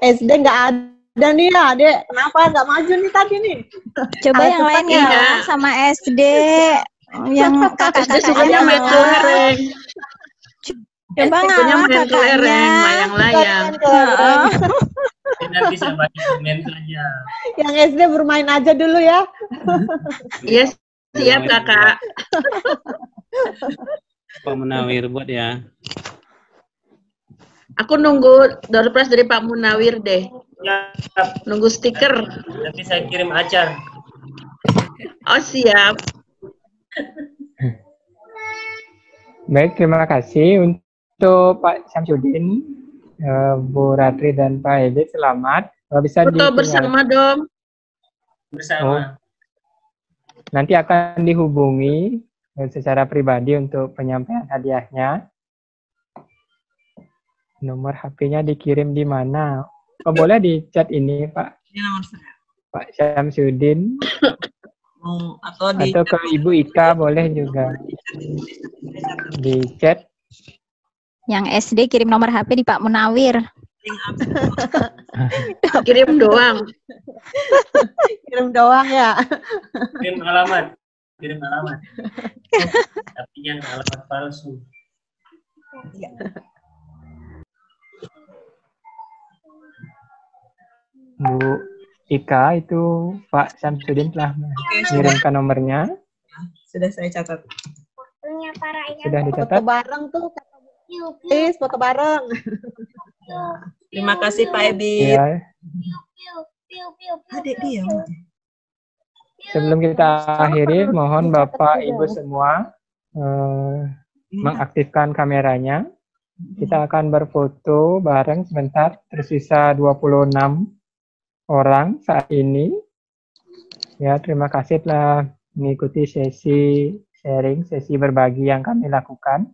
SD nggak ada nih ya, Dek. Kenapa nggak maju nih tadi nih? Coba yang lain ya, sama SD yang kakak-kakaknya main kelereng. Coba ngalah main kelereng, layang-layang. Tidak bisa bagi komen saja. Yang SD bermain aja dulu ya. Iya, siap kakak. Pak Munawir buat ya. Aku nunggu door prize dari Pak Munawir deh. Ya, nunggu stiker. nanti saya kirim acar. Oh siap. Baik, terima kasih untuk Pak Syamsuddin, Bu Ratri dan Pak Edit. Selamat. Bisa foto bersama dong. Bersama. Nanti akan dihubungi secara pribadi untuk penyampaian hadiahnya. Nomor HP-nya dikirim di mana? Oh, boleh di chat ini, Pak. Ini nomor saya. Pak Syamsuddin. Atau ke Ibu Ika boleh juga. Di chat. Yang SD kirim nomor HP di Pak Munawir. Kirim doang. Kirim doang ya. Kirim alamat. Tapi yang alamat palsu. Bu Ika, itu Pak Syamsuddin telah mengirimkan nomornya. Sudah saya catat. Sudah dicatat. Foto bareng tuh. Please, foto bareng. Terima kasih Pak Ebit. Ya. Adik dia. Sebelum kita akhiri, mohon Bapak Ibu semua mengaktifkan kameranya. Kita akan berfoto bareng sebentar. Tersisa 26 orang saat ini. Ya, terima kasih telah mengikuti sesi sharing, sesi berbagi yang kami lakukan.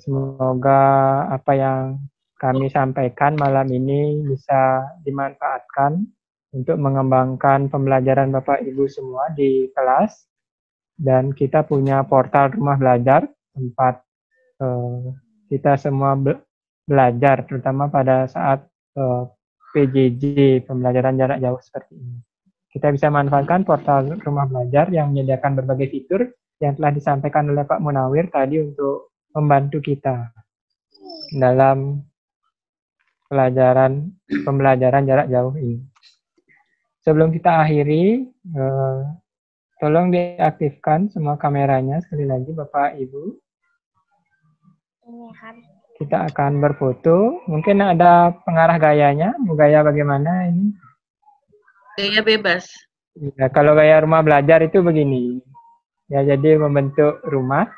Semoga apa yang kami sampaikan malam ini bisa dimanfaatkan untuk mengembangkan pembelajaran Bapak Ibu semua di kelas. Dan kita punya portal rumah belajar, tempat kita semua belajar, terutama pada saat PJJ, pembelajaran jarak jauh seperti ini. Kita bisa manfaatkan portal rumah belajar yang menyediakan berbagai fitur yang telah disampaikan oleh Pak Munawir tadi untuk membantu kita dalam pembelajaran jarak jauh ini. Sebelum kita akhiri, tolong diaktifkan semua kameranya sekali lagi Bapak Ibu. Kita akan berfoto. Mungkin ada pengarah gayanya. Mau gaya bagaimana ini? Gaya bebas. Ya, kalau gaya rumah belajar itu begini. Ya, jadi membentuk rumah.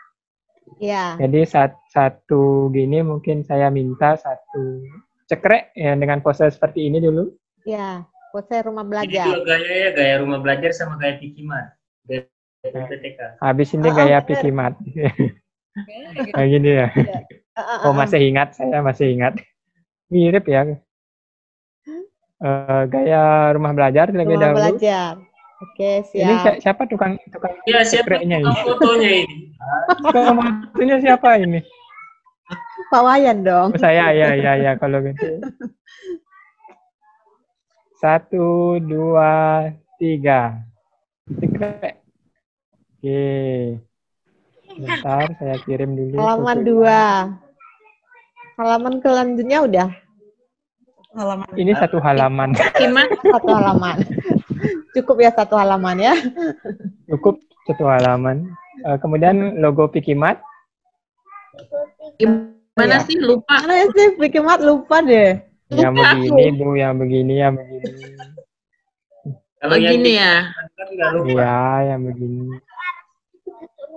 Ya. Jadi satu gini mungkin saya minta satu cekrek ya, dengan pose seperti ini dulu. Ya, pose rumah belajar. Ini gaya gaya rumah belajar sama gaya pikimat. Gaya PTK. Habis ini gaya pikimat. Nah, gini ya. Oh, masih ingat, saya masih ingat. Mirip ya. Gaya rumah belajar terlebih dahulu. Rumah belajar. Oke, siap. Ini siapa tukang ya, siapa ini? Fotonya ini? Fotonya siapa ini? Pak Wayan dong. Oh, saya, ya, kalau gitu. 1, 2, 3. Cekrek. Oke. Bentar, saya kirim dulu. Halaman 2. Halaman selanjutnya udah. Halaman. Ini satu halaman. Satu halaman. Cukup ya satu halaman ya. Cukup satu halaman. Kemudian logo Pikimat. Gimana sih? Lupa. Mana sih Pikimat lupa deh. Yang begini Bu, yang begini, yang begini. Kalau begini ya? Iya, yang begini.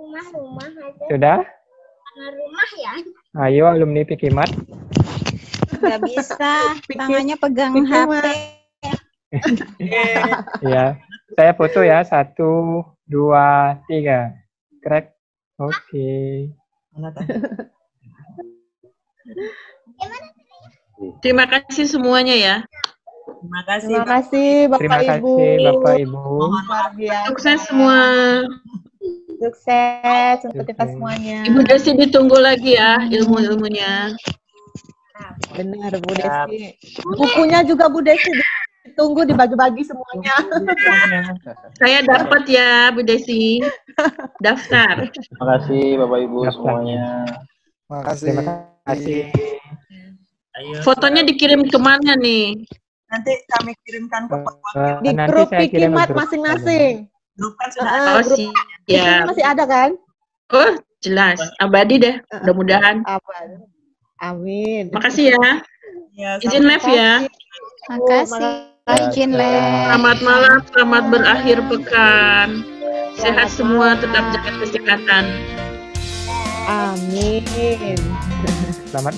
Rumah aja. Sudah? Rumah ya. Ayo alumni Pikimat. Nggak bisa, tangannya pegang HP. Ya, saya foto ya. 1, 2, 3. Crack. Oke. Terima kasih semuanya ya. Terima kasih. Terima kasih Bapak Terima Ibu. kasih Bapak Ibu. Luar biasa. Sukses semua. Sukses untuk kita semuanya. Ibu Desi ditunggu lagi ya ilmu-ilmunya. Benar Bu Desi. Bukunya juga Bu Desi ditunggu dibagi-bagi semuanya. Saya dapat ya Bu Desi. Daftar. Terima kasih Bapak Ibu semuanya. Terima kasih. Terima kasih. Fotonya dikirim kemana nih? Nanti kami kirimkan ke Di grup Pikimat masing-masing. grup kan sudah Oh, ada. siap. Masih ada kan? Oh, jelas. Abadi deh. Mudah-mudahan. Amin. Makasih ya. Ya, Izin live ya. Makasih. Izin live. Selamat malam, selamat berakhir pekan. Sehat semua, tetap jaga kesehatan. Amin. Selamat